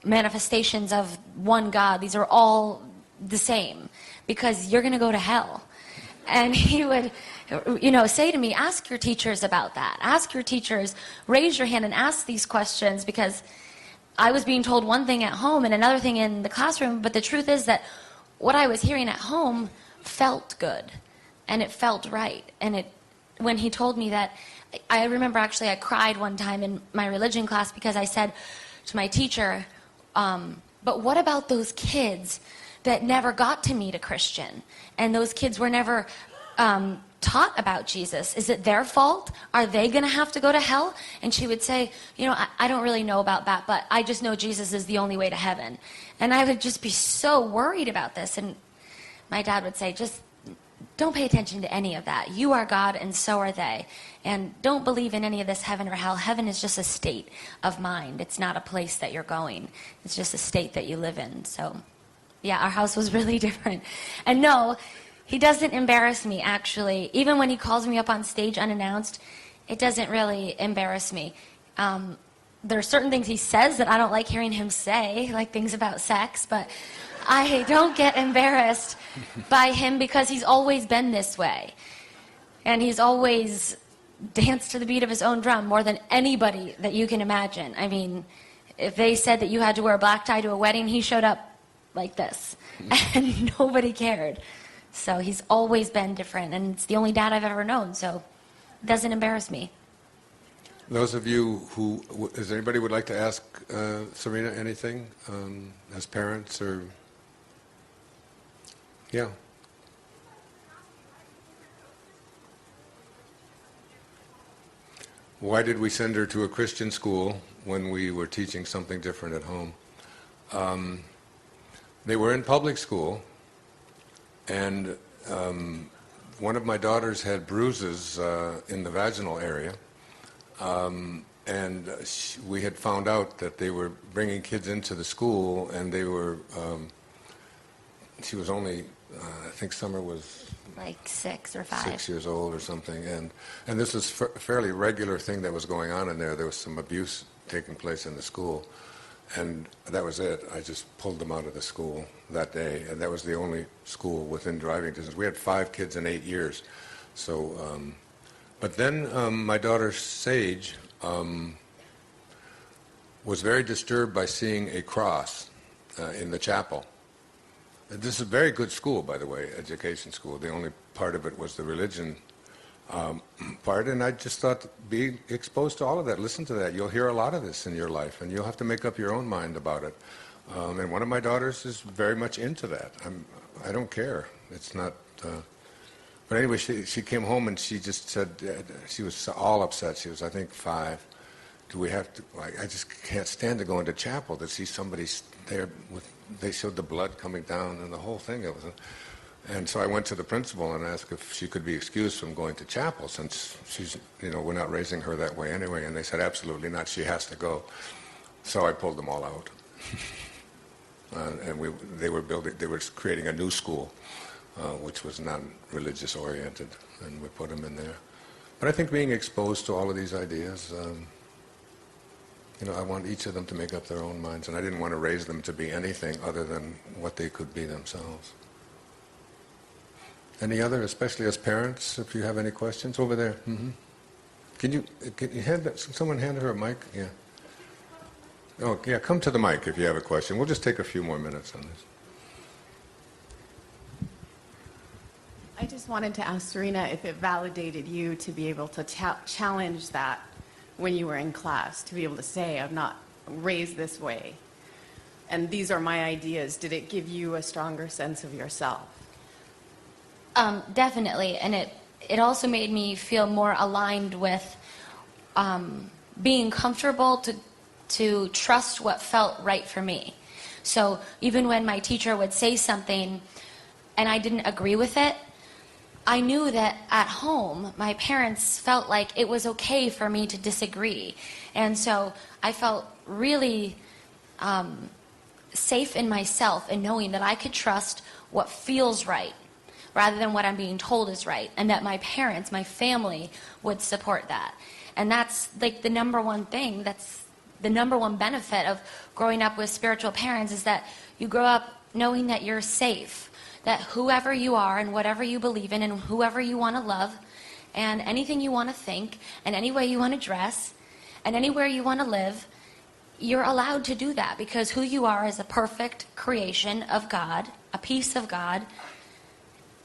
manifestations of one God. These are all the same, because you're going to go to hell. And he would, say to me, ask your teachers about that. Ask your teachers, raise your hand and ask these questions, because I was being told one thing at home and another thing in the classroom, but the truth is that what I was hearing at home felt good, and it felt right. And when he told me that, I remember actually I cried one time in my religion class because I said to my teacher, but what about those kids that never got to meet a Christian, and those kids were never taught about Jesus? Is it their fault? Are they going to have to go to hell? And she would say, I don't really know about that, but I just know Jesus is the only way to heaven. And I would just be so worried about this. And my dad would say, just don't pay attention to any of that. You are God, and so are they. And don't believe in any of this heaven or hell. Heaven is just a state of mind. It's not a place that you're going. It's just a state that you live in. So, yeah, our house was really different. And no, he doesn't embarrass me, actually. Even when he calls me up on stage unannounced, it doesn't really embarrass me. There are certain things he says that I don't like hearing him say, like things about sex, but I don't get embarrassed by him because he's always been this way. And he's always danced to the beat of his own drum more than anybody that you can imagine. I mean, if they said that you had to wear a black tie to a wedding, he showed up like this, and nobody cared. So he's always been different, and it's the only dad I've ever known, so it doesn't embarrass me. Those of you is anybody would like to ask Serena anything as parents or? Yeah. Why did we send her to a Christian school when we were teaching something different at home? They were in public school, and one of my daughters had bruises in the vaginal area, and we had found out that they were bringing kids into the school, and they were, she was only, I think Summer was like 6 or 5. 6 years old or something, and this was a fairly regular thing that was going on in there. There was some abuse taking place in the school, and that was it. I just pulled them out of the school that day, and that was the only school within driving distance. We had 5 kids in 8 years. So, but then my daughter Sage was very disturbed by seeing a cross in the chapel. This is a very good school, by the way, education school. The only part of it was the religion part, and I just thought, be exposed to all of that. Listen to that. You'll hear a lot of this in your life, and you'll have to make up your own mind about it. And one of my daughters is very much into that. I don't care. It's not... but anyway, she came home and she just said, she was all upset. She was, I think, 5. Do we have to... I just can't stand to go into chapel to see somebody there with... They showed the blood coming down and the whole thing. And so I went to the principal and asked if she could be excused from going to chapel, since she's, we're not raising her that way anyway. And they said, absolutely not, she has to go. So I pulled them all out. And they were creating a new school, which was non-religious oriented, and we put them in there. But I think being exposed to all of these ideas, I want each of them to make up their own minds, and I didn't want to raise them to be anything other than what they could be themselves. Any other, especially as parents, if you have any questions? Over there. Mm-hmm. Can you someone hand her a mic? Yeah. Oh, yeah, come to the mic if you have a question. We'll just take a few more minutes on this. I just wanted to ask Serena if it validated you to be able to challenge that when you were in class, to be able to say, I'm not raised this way, and these are my ideas. Did it give you a stronger sense of yourself? Definitely, and it also made me feel more aligned with being comfortable to trust what felt right for me. So even when my teacher would say something and I didn't agree with it, I knew that at home, my parents felt like it was okay for me to disagree. And so I felt really safe in myself in knowing that I could trust what feels right rather than what I'm being told is right, and that my parents, my family, would support that. And that's like the number one thing, that's the number one benefit of growing up with spiritual parents, is that you grow up knowing that you're safe, that whoever you are and whatever you believe in and whoever you want to love and anything you want to think and any way you want to dress and anywhere you want to live, you're allowed to do that because who you are is a perfect creation of God, a piece of God,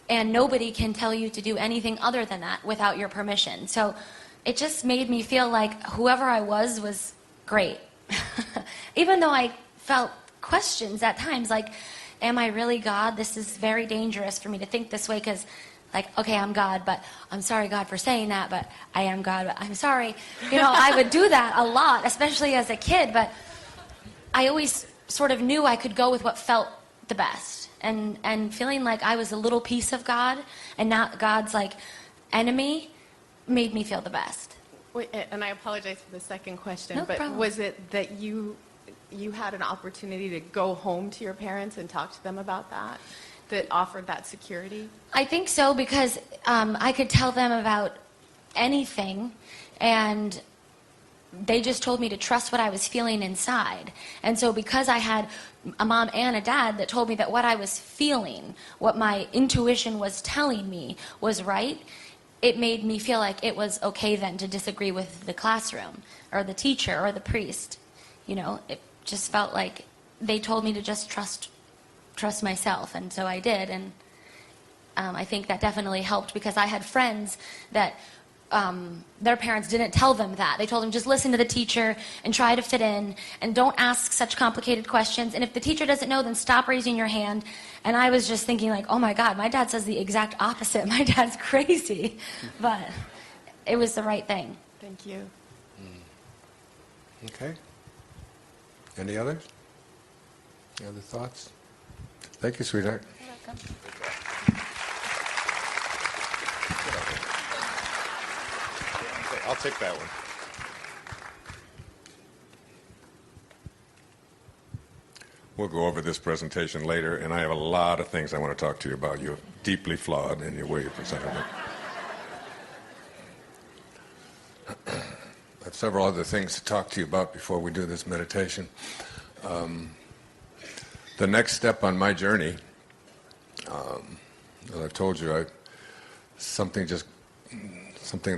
and nobody can tell you to do anything other than that without your permission. So it just made me feel like whoever I was great. Even though I felt questions at times like, am I really God? This is very dangerous for me to think this way because, like, okay, I'm God, but I'm sorry, God, for saying that, but I am God, but I'm sorry. You know, I would do that a lot, especially as a kid, but I always sort of knew I could go with what felt the best. And feeling like I was a little piece of God and not God's, like, enemy made me feel the best. Wait, and I apologize for the second question, No but problem. was it that you had an opportunity to go home to your parents and talk to them about that offered that security? I think so because I could tell them about anything, and they just told me to trust what I was feeling inside. And so because I had a mom and a dad that told me that what I was feeling, what my intuition was telling me was right, it made me feel like it was okay then to disagree with the classroom or the teacher or the priest. You know, it just felt like they told me to just trust myself, and so I did. And I think that definitely helped because I had friends that their parents didn't tell them that. They told them just listen to the teacher and try to fit in and don't ask such complicated questions. And if the teacher doesn't know, then stop raising your hand. And I was just thinking like, oh my God, my dad says the exact opposite. My dad's crazy. But it was the right thing. Thank you. Okay. Any others? Any other thoughts? Thank you, sweetheart. You're welcome. I'll take that one. We'll go over this presentation later, and I have a lot of things I want to talk to you about. You're deeply flawed in your way you presented it. I have several other things to talk to you about before we do this meditation. The next step on my journey, as I told you, something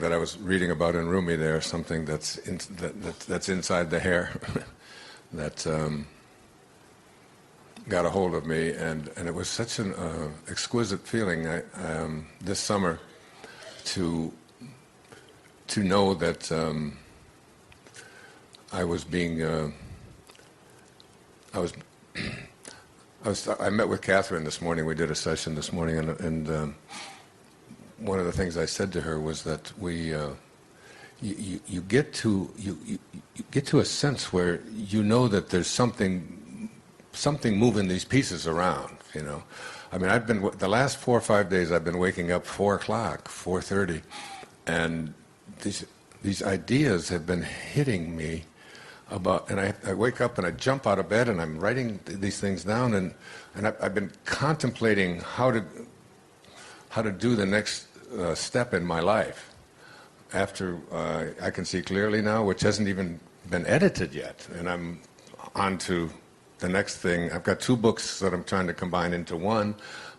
that I was reading about in Rumi there, something that's inside the hair that got a hold of me, and it was such an exquisite feeling this summer to know that I met with Catherine this morning. We did a session this morning, and one of the things I said to her was that you get to a sense where you know that there's something moving these pieces around. You know, I mean, the last 4 or 5 days I've been waking up 4 o'clock, 4:30, and these ideas have been hitting me about, and I wake up and I jump out of bed and I'm writing these things down, and I've been contemplating how to do the next step in my life after I can see clearly now, which hasn't even been edited yet, and I'm on to the next thing. I've got 2 books that I'm trying to combine into one,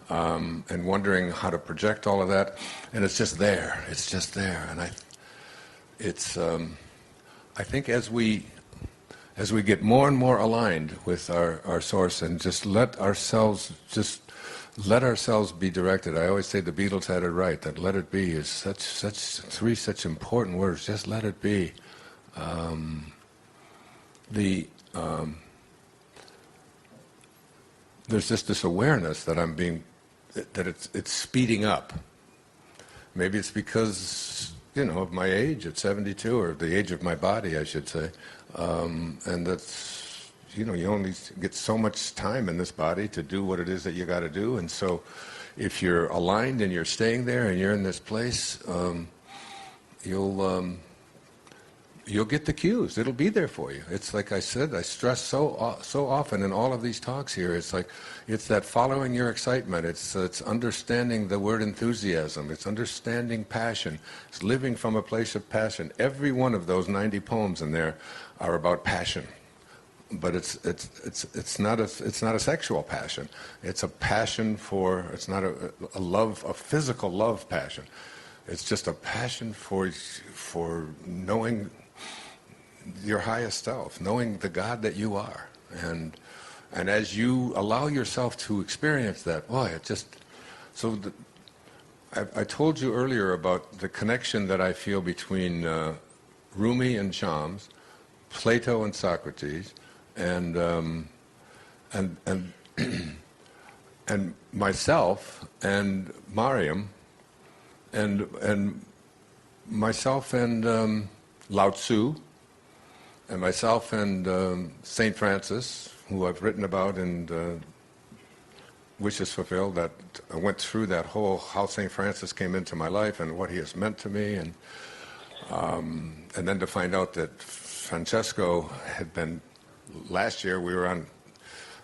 and wondering how to project all of that, and it's just there. It's just there, and I think as we get more and more aligned with our source and just let ourselves be directed. I always say the Beatles had it right, that let it be is such important words. Just let it be. There's just this awareness that that it's speeding up. Maybe it's because, of my age at 72, or the age of my body, I should say. And that's, you only get so much time in this body to do what it is that you got to do. And so if you're aligned and you're staying there and you're in this place, you'll get the cues. It'll be there for you. It's like I said, I stress so often in all of these talks here, it's that following your excitement. It's understanding the word enthusiasm. It's understanding passion. It's living from a place of passion. Every one of those 90 poems in there are about passion. but it's not a sexual passion. It's a passion for, it's not a love, a physical love passion. It's just a passion for knowing your highest self, knowing the God that you are. And as you allow yourself to experience that, boy, it just, I told you earlier about the connection that I feel between Rumi and Shams, Plato and Socrates, and and myself and Mariam, and myself and Lao Tzu, and myself and Saint Francis, who I've written about in Wishes Fulfilled. That I went through that whole how Saint Francis came into my life and what he has meant to me, and then to find out that Francesco had been. Last year we were on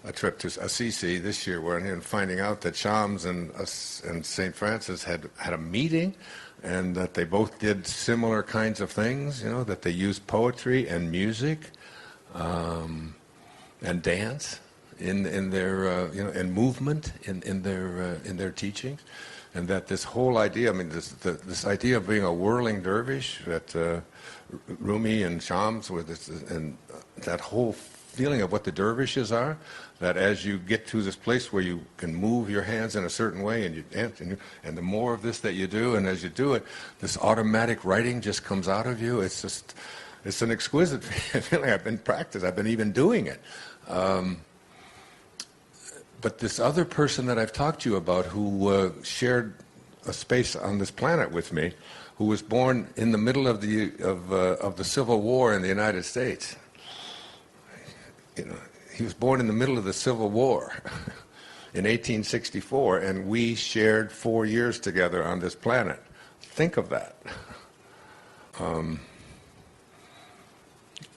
a trip to Assisi. This year we're on here, and finding out that Shams and Saint Francis had a meeting, and that they both did similar kinds of things. You know, that they used poetry and music and dance in their and movement in their teachings, and that this whole idea. I mean, this idea of being a whirling dervish that Rumi and Shams were this, and that whole feeling of what the dervishes are, that as you get to this place where you can move your hands in a certain way and you dance, and the more of this that you do, and as you do it, this automatic writing just comes out of you. It's just, it's an exquisite feeling. I've been even doing it. But this other person that I've talked to you about, who shared a space on this planet with me, who was born in the middle of the Civil War in the United States. You know, he was born in the middle of the Civil War in 1864, and we shared 4 years together on this planet. Think of that.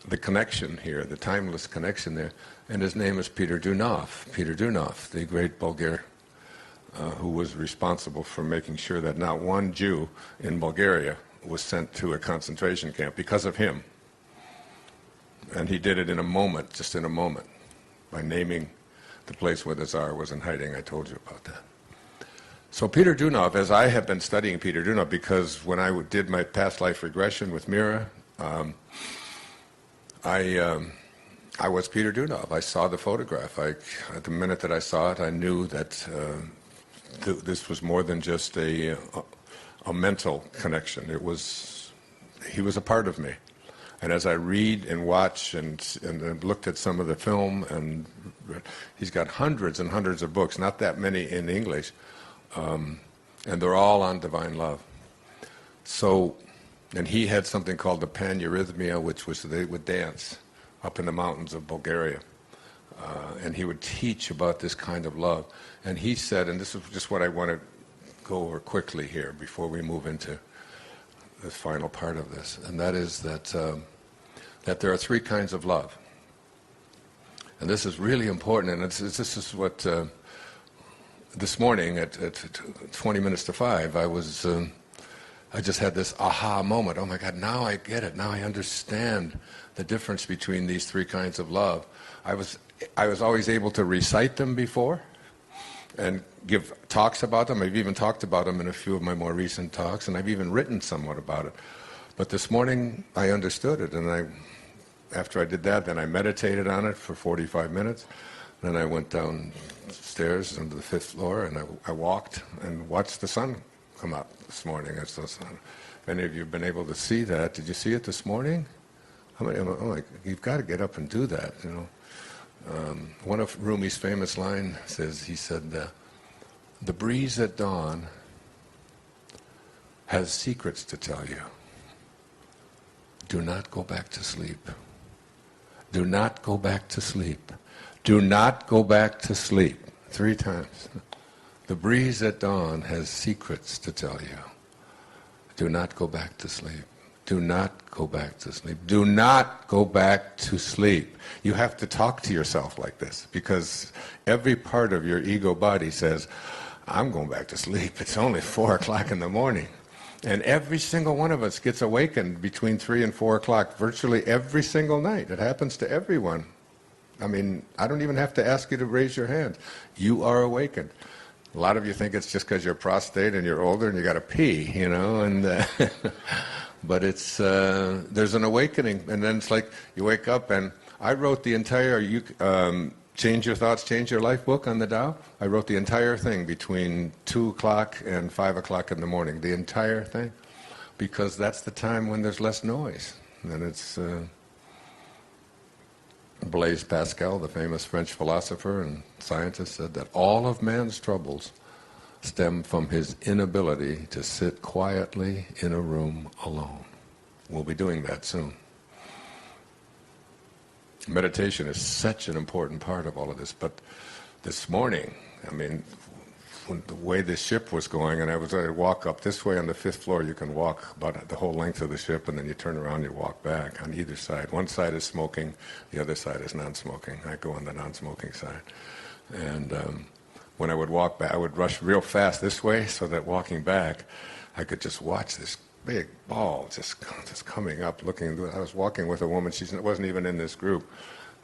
The connection here, the timeless connection there. And his name is Peter Dunov. Peter Dunov, the great Bulgarian, who was responsible for making sure that not one Jew in Bulgaria was sent to a concentration camp because of him. And he did it in a moment, just in a moment, by naming the place where the Tsar was in hiding. I told you about that. So Peter Dunov, as I have been studying Peter Dunov, because when I did my past life regression with Mira, I was Peter Dunov. I saw the photograph. At the minute that I saw it, I knew that this was more than just a mental connection. He was a part of me. And as I read and watch and looked at some of the film, and he's got hundreds and hundreds of books, not that many in English, and they're all on divine love. So, and he had something called the Paneurythmia, which was they would dance up in the mountains of Bulgaria. And he would teach about this kind of love. And he said, and this is just what I want to go over quickly here before we move into the final part of this, and that is that there are three kinds of love. And this is really important, and this is what this morning at 20 minutes to 5, I just had this aha moment. Oh my God, now I get it. Now I understand the difference between these three kinds of love. I was always able to recite them before and give talks about them. I've even talked about them in a few of my more recent talks, and I've even written somewhat about it. But this morning I understood it, and after I did that, then I meditated on it for 45 minutes. Then I went downstairs into the 5th floor, and I walked and watched the sun come up this morning. If any of you have been able to see that, did you see it this morning? I'm like, you've got to get up and do that, you know. One of Rumi's famous lines he said, the breeze at dawn has secrets to tell you. Do not go back to sleep. Do not go back to sleep. Do not go back to sleep. 3 times. The breeze at dawn has secrets to tell you. Do not go back to sleep. Do not go back to sleep. Do not go back to sleep. You have to talk to yourself like this, because every part of your ego body says, I'm going back to sleep. It's only 4 o'clock in the morning. And every single one of us gets awakened between 3 and 4 o'clock virtually every single night. It happens to everyone. I mean, I don't even have to ask you to raise your hand. You are awakened. A lot of you think it's just because you're prostate and you're older and you got to pee, you know, and but it's there's an awakening, and then it's like you wake up, and I wrote the entire Change Your Thoughts, Change Your Life book on the Tao. I wrote the entire thing between 2 o'clock and 5 o'clock in the morning, the entire thing, because that's the time when there's less noise. And it's Blaise Pascal, the famous French philosopher and scientist, said that all of man's troubles stem from his inability to sit quietly in a room alone. We'll be doing that soon. Meditation is such an important part of all of this, but this morning, I mean, the way the ship was going, and I walk up this way on the 5th floor, you can walk about the whole length of the ship, and then you turn around, you walk back on either side. One side is smoking, the other side is non-smoking. I go on the non-smoking side. And when I would walk back, I would rush real fast this way, so that walking back, I could just watch this big ball just coming up, looking. I was walking with a woman, she wasn't even in this group,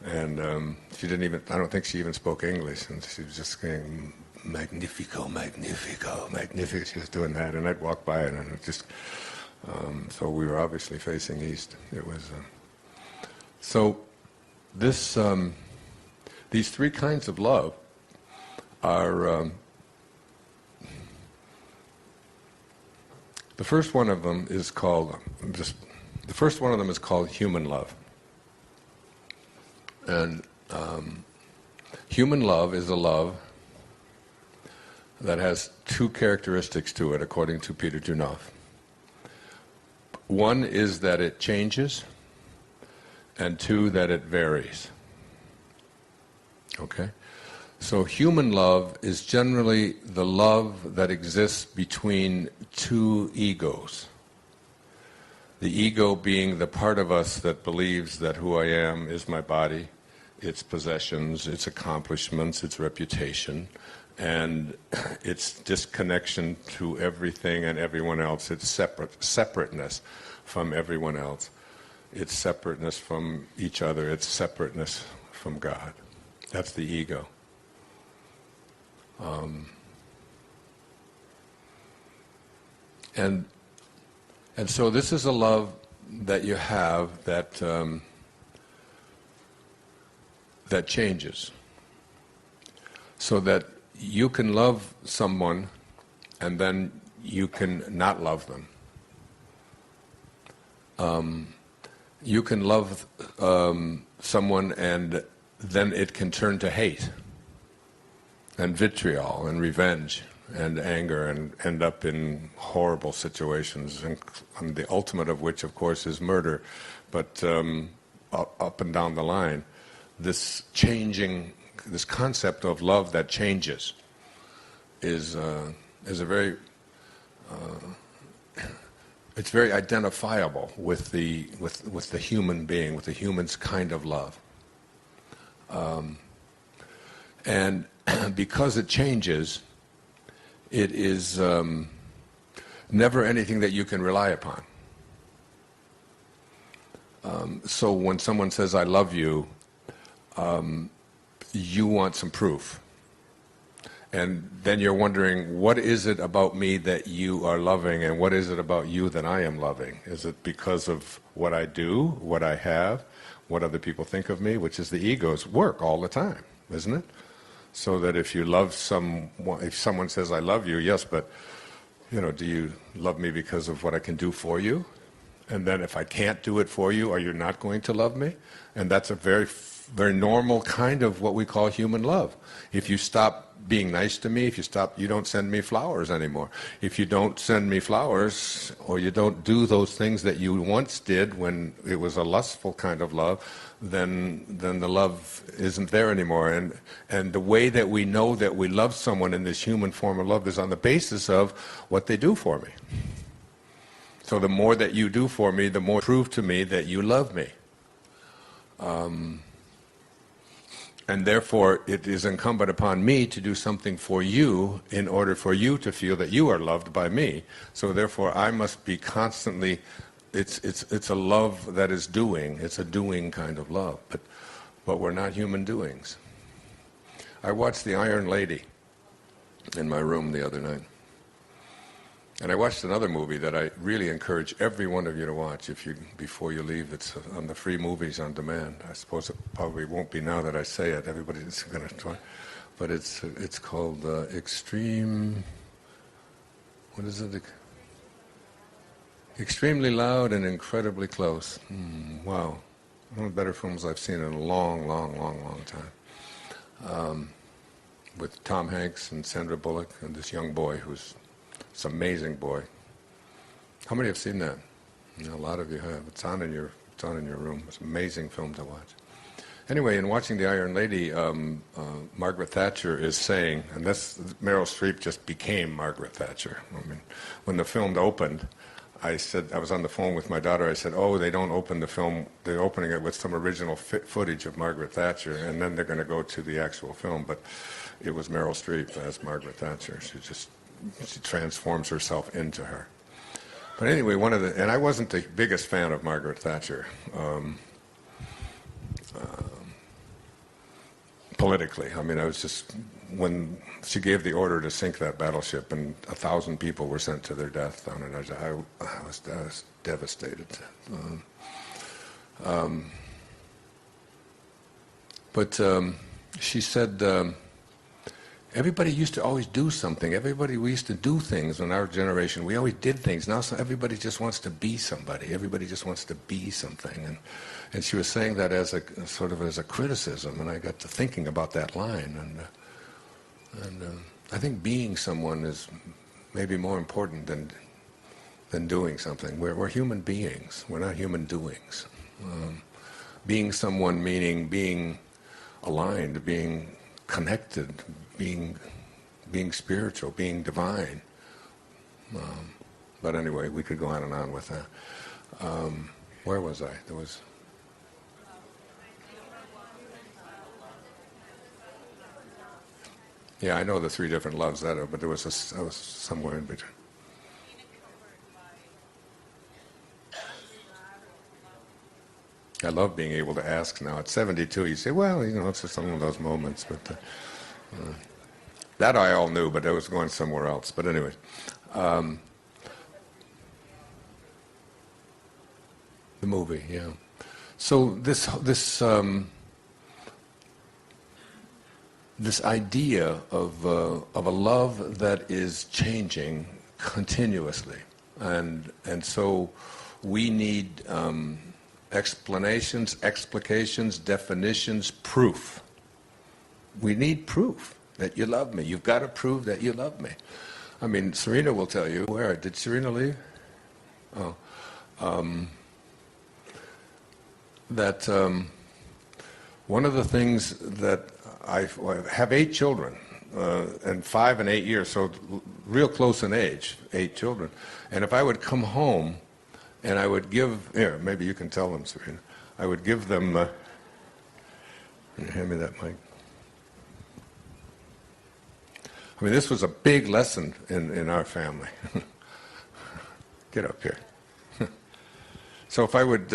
and she didn't even, I don't think she even spoke English, and she was just saying, Magnifico, Magnifico, Magnifico. She was doing that, and I'd walk by it, and it just, so we were obviously facing east. It was, so this, these 3 kinds of love are, the first one of them is called, human love. And human love is a love that has 2 characteristics to it, according to Peter Junov. One is that it changes, and 2, that it varies. Okay? So human love is generally the love that exists between 2 egos. The ego being the part of us that believes that who I am is my body, its possessions, its accomplishments, its reputation, and its disconnection to everything and everyone else, its separateness from everyone else, its separateness from each other, its separateness from God. That's the ego. And so this is a love that you have that that changes, so that you can love someone and then you can not love them. You can love someone and then it can turn to hate and vitriol and revenge and anger and end up in horrible situations, and the ultimate of which, of course, is murder. But up and down the line, this concept of love that changes is a very it's very identifiable with the human being, with the human's kind of love, and because it changes, it is never anything that you can rely upon. So when someone says, I love you, you want some proof. And then you're wondering, what is it about me that you are loving, and what is it about you that I am loving? Is it because of what I do, what I have, what other people think of me, which is the ego's work all the time, isn't it? So that if you love someone, if someone says, I love you, yes, but, you know, do you love me because of what I can do for you? And then if I can't do it for you, are you not going to love me? And that's a very, very normal kind of what we call human love. If you stop being nice to me, if you don't send me flowers anymore. If you don't send me flowers, or you don't do those things that you once did when it was a lustful kind of love, then the love isn't there anymore. And the way that we know that we love someone in this human form of love is on the basis of what they do for me. So the more that you do for me, the more prove to me that you love me. And therefore, it is incumbent upon me to do something for you in order for you to feel that you are loved by me. So therefore, I must be constantly, it's a love that is doing, it's a doing kind of love. But but we're not human doings. I watched The Iron Lady in my room the other night. And I watched another movie that I really encourage every one of you to watch before you leave. It's on the free movies on demand. I suppose it probably won't be now that I say it. Everybody's going to try. But it's called Extreme... What is it? Extremely Loud and Incredibly Close. Wow. One of the better films I've seen in a long, long, long, long time. With Tom Hanks and Sandra Bullock and this young boy who's this amazing boy. How many have seen that? A lot of you have. It's on in your room. It's an amazing film to watch. Anyway, in watching The Iron Lady, Margaret Thatcher is saying, and Meryl Streep just became Margaret Thatcher. I mean, when the film opened, I was on the phone with my daughter. I said, "Oh, they don't open the film. They're opening it with some original footage of Margaret Thatcher, and then they're going to go to the actual film." But it was Meryl Streep as Margaret Thatcher. She transforms herself into her. But anyway, and I wasn't the biggest fan of Margaret Thatcher politically. I mean, I was just, when she gave the order to sink that battleship and 1,000 people were sent to their death on it, I was devastated. But she said, everybody used to always do something. We used to do things in our generation. We always did things. Now everybody just wants to be somebody. Everybody just wants to be something. And she was saying that as a sort of as a criticism, and I got to thinking about that line. And I think being someone is maybe more important than doing something. We're human beings. We're not human doings. Being someone meaning being aligned, being connected, being spiritual, being divine. But anyway, we could go on and on with that. Where was I? Yeah, I know the three different loves, but I was somewhere in between. I love being able to ask now. At 72, you say, well, it's just some of those moments. But that I all knew, but I was going somewhere else. But anyway. The movie, yeah. So this idea of a love that is changing continuously, and so we need explanations, explications, definitions, proof. We need proof that you love me. You've got to prove that you love me. I mean, Serena will tell you. Where did Serena leave? Oh, that one of the things that I have 8 children, and 5 and 8 years, so real close in age, 8 children. And if I would come home and I would give, here, maybe you can tell them, Serena, I would give them, hand me that mic. I mean, this was a big lesson in our family. Get up here. So if I would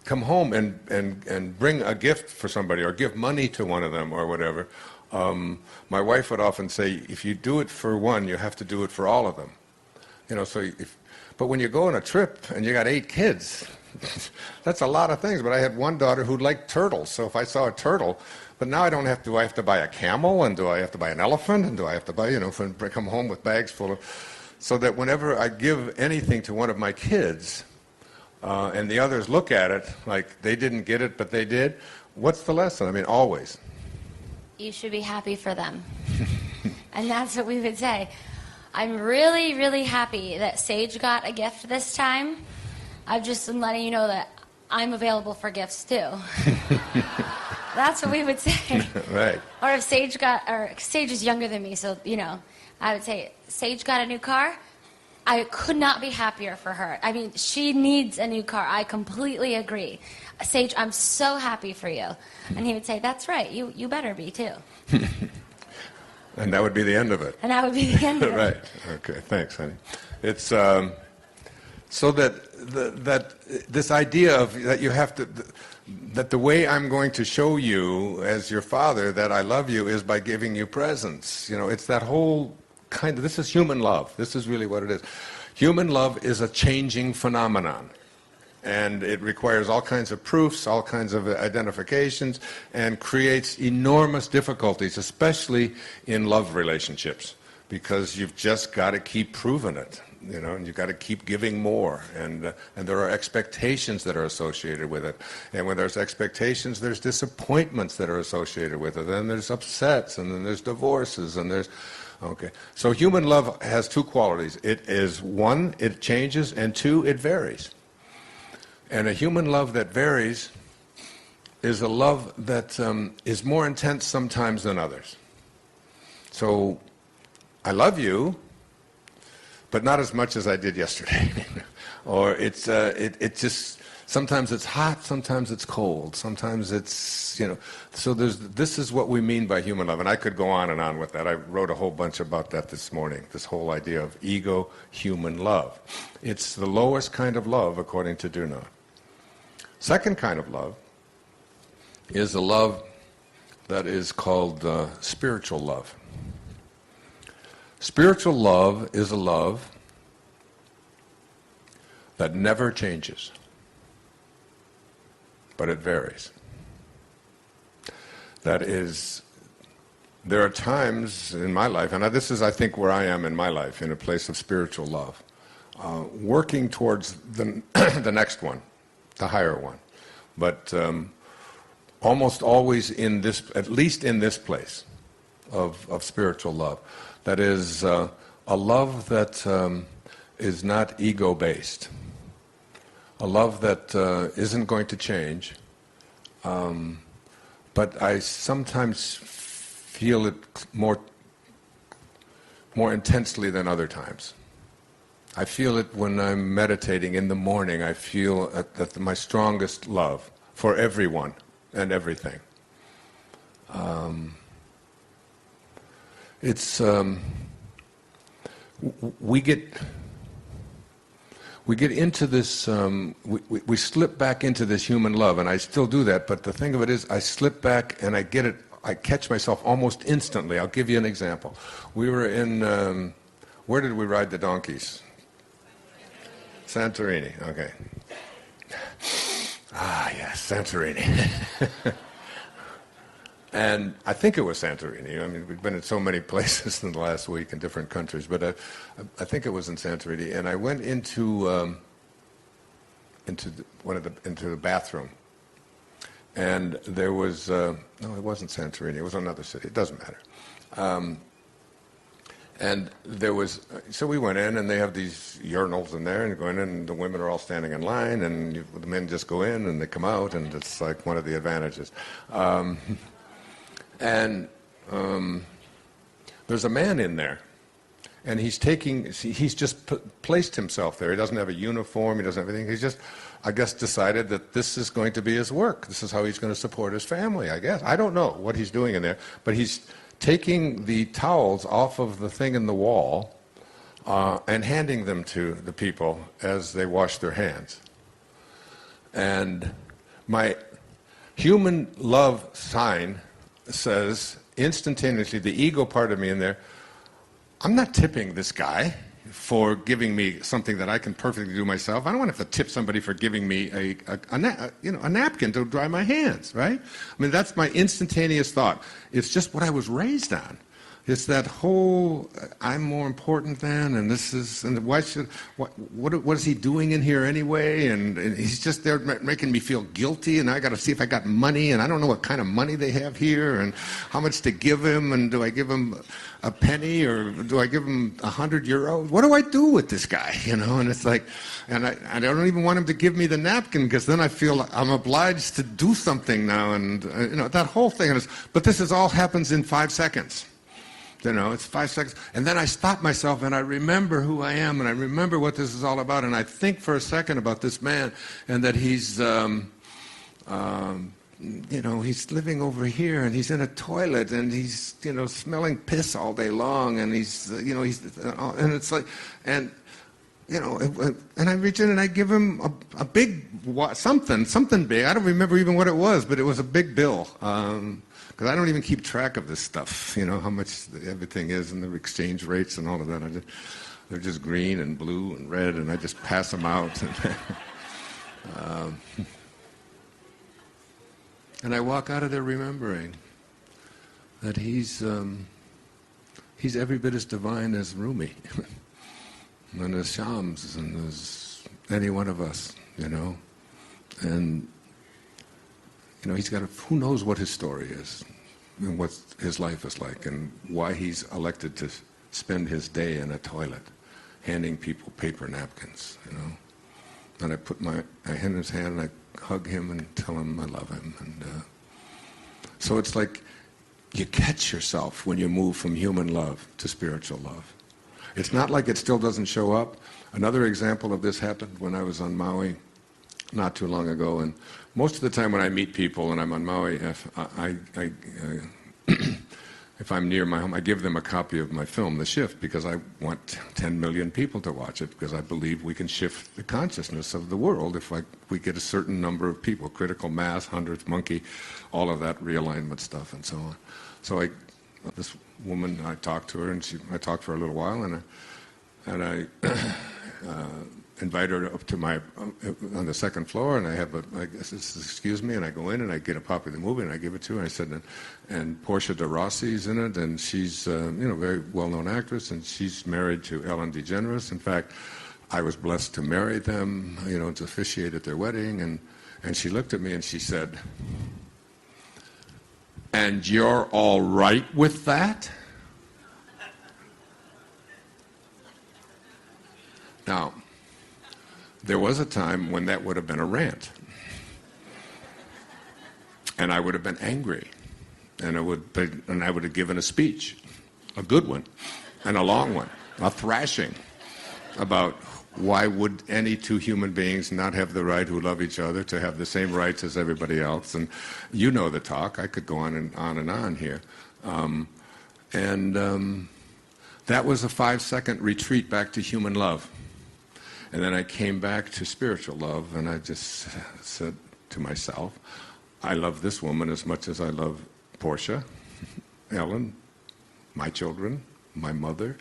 come home and bring a gift for somebody or give money to one of them or whatever, my wife would often say, if you do it for one, you have to do it for all of them. But when you go on a trip and you got 8 kids, that's a lot of things. But I had one daughter who liked turtles, so if I saw a turtle, but now do I have to buy a camel, and do I have to buy an elephant, and do I have to buy, come home with bags full of, so that whenever I give anything to one of my kids, and the others look at it like they didn't get it, but they did, what's the lesson? I mean, always. You should be happy for them. And that's what we would say. I'm really, really happy that Sage got a gift this time. I've just been letting you know that I'm available for gifts too. That's what we would say. Right. Or if Sage is younger than me, so, I would say, Sage got a new car. I could not be happier for her. I mean, she needs a new car. I completely agree. Sage, I'm so happy for you. And he would say, that's right. You better be, too. And that would be the end of it. And that would be the end of it. Right. Okay. Thanks, honey. It's so that that this idea of that you have to, that the way I'm going to show you as your father that I love you is by giving you presents. You know, it's that whole kind of, this is human love. This is really what it is. Human love is a changing phenomenon. And it requires all kinds of proofs, all kinds of identifications, and creates enormous difficulties, especially in love relationships, because you've just got to keep proving it, you know, and you've got to keep giving more, and there are expectations that are associated with it. And when there's expectations, there's disappointments that are associated with it, and there's upsets, and then there's divorces, and there's... Okay, so human love has two qualities. It is, one, it changes, and two, it varies. And a human love that varies is a love that is more intense sometimes than others. So, I love you, but not as much as I did yesterday. Or it's it just, sometimes it's hot, sometimes it's cold, sometimes it's, you know. So this is what we mean by human love. And I could go on and on with that. I wrote a whole bunch about that this morning, this whole idea of ego-human love. It's the lowest kind of love, according to Dunant. Second kind of love is a love that is called spiritual love. Spiritual love is a love that never changes, but it varies. That is, there are times in my life, and this is, I think, where I am in my life, in a place of spiritual love, working towards the next one, the higher one, but almost always in this, at least in this place of spiritual love. That is a love that is not ego-based, a love that isn't going to change, but I sometimes feel it more intensely than other times. I feel it when I'm meditating in the morning. I feel that my strongest love for everyone and everything. We get into this, we slip back into this human love, and I still do that, but the thing of it is I slip back and I catch myself almost instantly. I'll give you an example. We were in, where did we ride the donkeys? Santorini, okay. Ah, yes, Santorini. And I think it was Santorini. I mean, we've been in so many places in the last week in different countries, but I think it was in Santorini. And I went into the bathroom, and there was no, it wasn't Santorini. It was another city. It doesn't matter. And there was, so we went in, and they have these urinals in there, and you go in, and the women are all standing in line, and the men just go in, and they come out, and it's like one of the advantages. And there's a man in there, and he's just placed himself there. He doesn't have a uniform, he doesn't have anything. He's just, I guess, decided that this is going to be his work. This is how he's going to support his family, I guess. I don't know what he's doing in there, but he's taking the towels off of the thing in the wall and handing them to the people as they wash their hands. And my human love sign says instantaneously, the ego part of me in there, I'm not tipping this guy for giving me something that I can perfectly do myself. I don't want to have to tip somebody for giving me a napkin to dry my hands, right? I mean, that's my instantaneous thought. It's just what I was raised on. It's that whole, I'm more important than, and this is, and what is he doing in here anyway? And he's just there making me feel guilty, and I got to see if I got money, and I don't know what kind of money they have here, and how much to give him, and do I give him a penny, or do I give him €100? What do I do with this guy, you know? And it's like, and I don't even want him to give me the napkin, because then I feel I'm obliged to do something now, and you know, that whole thing. But this all happens in 5 seconds. You know, it's 5 seconds. And then I stop myself and I remember who I am and I remember what this is all about. And I think for a second about this man and that he's, you know, he's living over here and he's in a toilet and he's, you know, smelling piss all day long and he's, you know, and it's like, and, and I reach in and I give him a big, something big. I don't remember even what it was, but it was a big bill. Because I don't even keep track of this stuff, how much everything is and the exchange rates and all of that. They're just green and blue and red, and I just pass them out. And I walk out of there remembering that he's every bit as divine as Rumi, and as Shams, and as any one of us, And, he's got who knows what his story is, and what his life is like, and why he's elected to spend his day in a toilet, handing people paper napkins, And I put my hand in his hand, and I hug him and tell him I love him. And so it's like you catch yourself when you move from human love to spiritual love. It's not like it still doesn't show up. Another example of this happened when I was on Maui not too long ago. And most of the time when I meet people and I'm on Maui, if I'm near my home, I give them a copy of my film, The Shift, because I want 10 million people to watch it, because I believe we can shift the consciousness of the world if we get a certain number of people, critical mass, hundredth monkey, all of that realignment stuff and so on. So this woman, I talked to her, and I talked for a little while, and I invite her up to on the second floor, and I guess excuse me, and I go in and I get a copy of the movie and I give it to her. I said, and Portia de Rossi's in it, and she's a very well-known actress, and she's married to Ellen DeGeneres. In fact, I was blessed to marry them, to officiate at their wedding, and she looked at me and she said, "And you're all right with that?" Now, there was a time when that would have been a rant. And I would have been angry. And I would have given a speech, a good one, and a long one, a thrashing, about why would any two human beings not have the right, who love each other, to have the same rights as everybody else. And the talk. I could go on and on here. That was a 5-second retreat back to human love. And then I came back to spiritual love, and I just said to myself, I love this woman as much as I love Portia, Ellen, my children, my mother,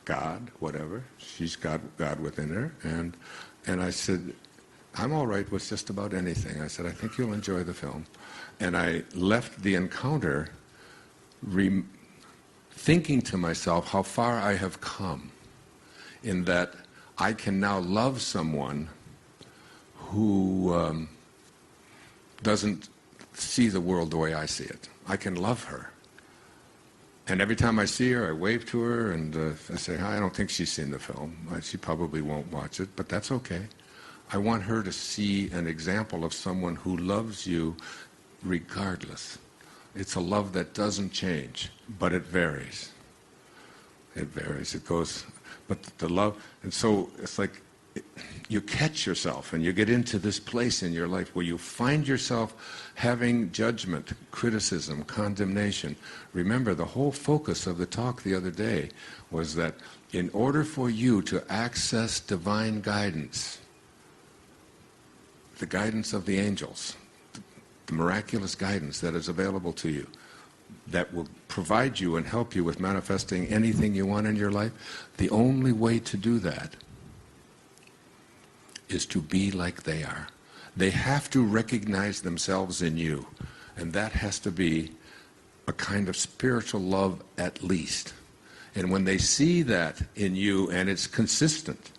God, whatever. She's got God within her. And I said, I'm all right with just about anything. I said, I think you'll enjoy the film. And I left the encounter thinking to myself how far I have come, in that I can now love someone who doesn't see the world the way I see it. I can love her. And every time I see her, I wave to her, and I say, hi, I don't think she's seen the film. She probably won't watch it, but that's okay. I want her to see an example of someone who loves you regardless. It's a love that doesn't change, but it varies. It varies. It goes... But the love, and so it's like you catch yourself and you get into this place in your life where you find yourself having judgment, criticism, condemnation. Remember, the whole focus of the talk the other day was that in order for you to access divine guidance, the guidance of the angels, the miraculous guidance that is available to you, that will provide you and help you with manifesting anything you want in your life, the only way to do that is to be like they are. They have to recognize themselves in you, and that has to be a kind of spiritual love at least. And when they see that in you, and it's consistent,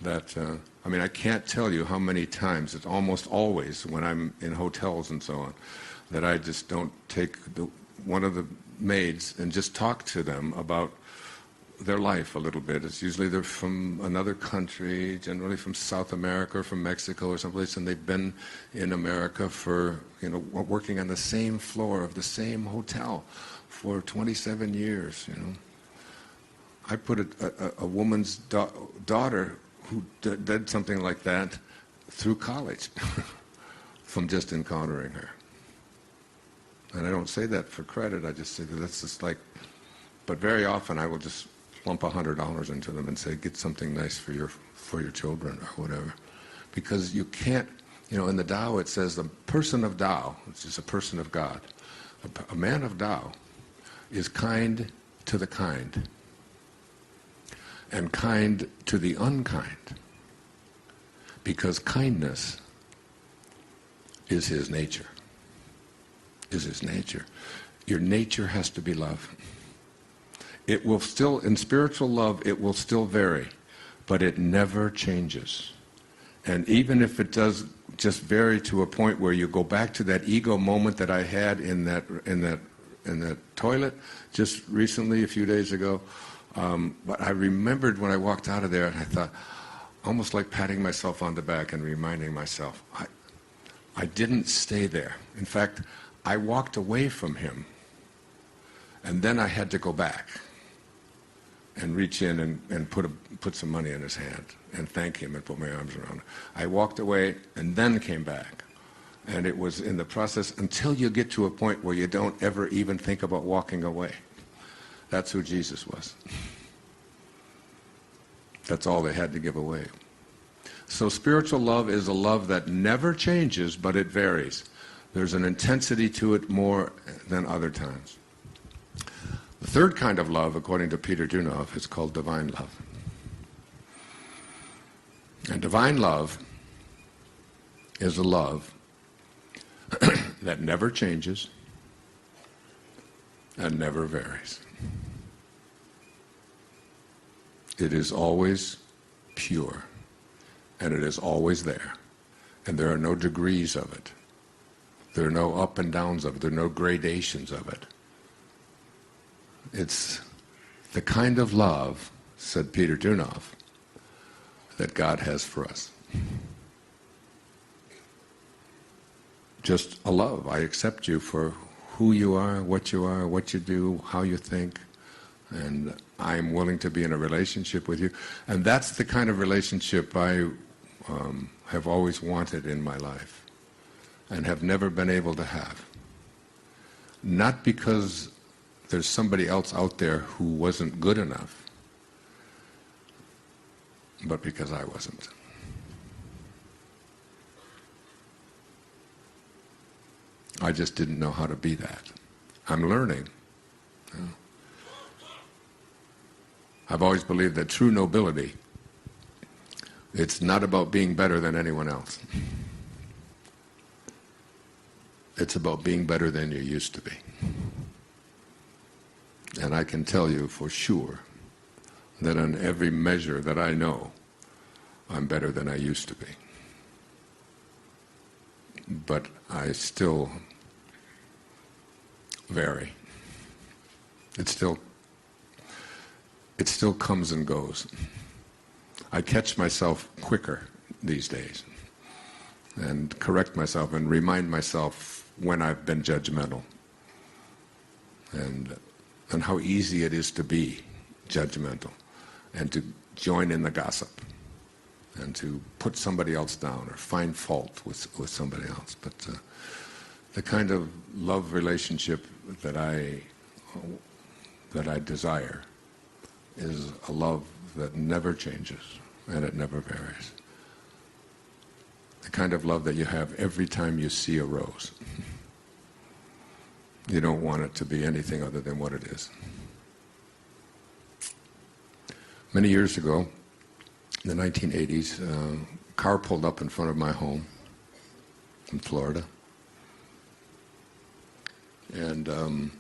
that, I can't tell you how many times, it's almost always when I'm in hotels and so on, that I just don't take one of the maids and just talk to them about their life a little bit. It's usually they're from another country, generally from South America or from Mexico or someplace, and they've been in America for, working on the same floor of the same hotel for 27 years, I put a woman's daughter who did something like that through college from just encountering her. And I don't say that for credit, I just say that that's just like, but very often I will just plump $100 into them and say, get something nice for your children or whatever. Because you can't, in the Tao it says the person of Tao, which is a person of God, a man of Tao is kind to the kind and kind to the unkind, because kindness is his nature. Your nature has to be love. It will still, in spiritual love, it will still vary, but it never changes. And even if it does just vary to a point where you go back to that ego moment that I had in that toilet just recently, a few days ago, but I remembered when I walked out of there, and I thought, almost like patting myself on the back and reminding myself, I didn't stay there. In fact, I walked away from him, and then I had to go back and reach in and put some money in his hand and thank him and put my arms around him. I walked away and then came back. And it was in the process until you get to a point where you don't ever even think about walking away. That's who Jesus was. That's all they had to give away. So spiritual love is a love that never changes, but it varies. There's an intensity to it more than other times. The third kind of love, according to Peter Dunov, is called divine love. And divine love is a love that never changes and never varies. It is always pure, and it is always there, and there are no degrees of it. There are no up and downs of it. There are no gradations of it. It's the kind of love, said Peter Dunov, that God has for us. Just a love. I accept you for who you are, what you do, how you think, and I'm willing to be in a relationship with you. And that's the kind of relationship I have always wanted in my life and have never been able to have. Not because there's somebody else out there who wasn't good enough, but because I wasn't. I just didn't know how to be that. I'm learning. I've always believed that true nobility, it's not about being better than anyone else. It's about being better than you used to be. And I can tell you for sure that on every measure that I know, I'm better than I used to be. But I still vary. It still comes and goes. I catch myself quicker these days and correct myself and remind myself when I've been judgmental and how easy it is to be judgmental and to join in the gossip and to put somebody else down or find fault with somebody else. But the kind of love relationship that I desire is a love that never changes and it never varies. The kind of love that you have every time you see a rose. You don't want it to be anything other than what it is. Many years ago, in the 1980s, a car pulled up in front of my home in Florida. And a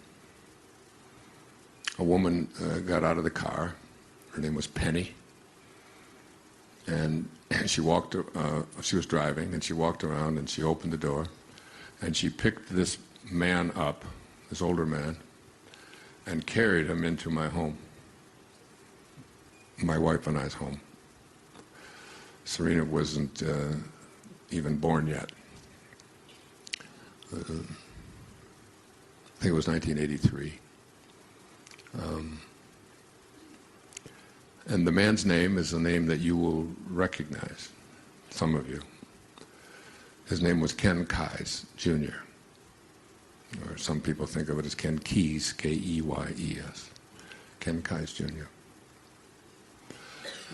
woman got out of the car. Her name was Penny. And she was driving, and she walked around, and she opened the door, and she picked this man up, this older man, and carried him into my home, my wife and I's home. Serena wasn't even born yet. I think it was 1983. And the man's name is a name that you will recognize, some of you. His name was Ken Keyes, Jr. Or some people think of it as Ken Keyes, K-E-Y-E-S. Ken Keyes, Jr.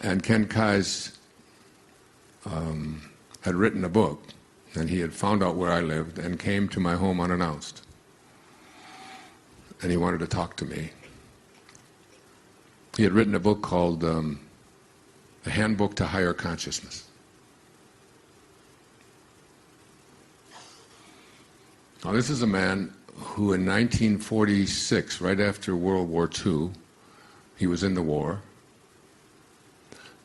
And Ken Kai's had written a book, and he had found out where I lived and came to my home unannounced. And he wanted to talk to me. He had written a book called The Handbook to Higher Consciousness. Now, this is a man who in 1946, right after World War II, he was in the war,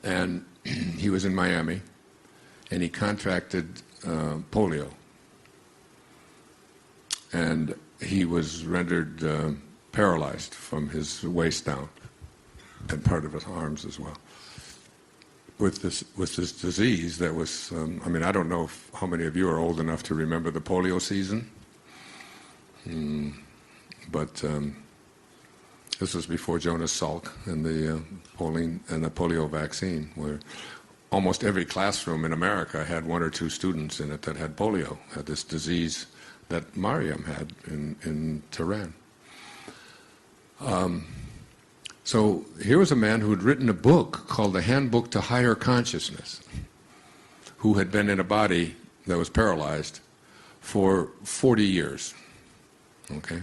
and he was in Miami, and he contracted polio. And he was rendered paralyzed from his waist down, and part of his arms as well. With this disease that was, I don't know how many of you are old enough to remember the polio season. But this was before Jonas Salk and the polio vaccine, where almost every classroom in America had one or two students in it that had polio, had this disease that Mariam had in Tehran. So here was a man who had written a book called The Handbook to Higher Consciousness, who had been in a body that was paralyzed for 40 years. Okay,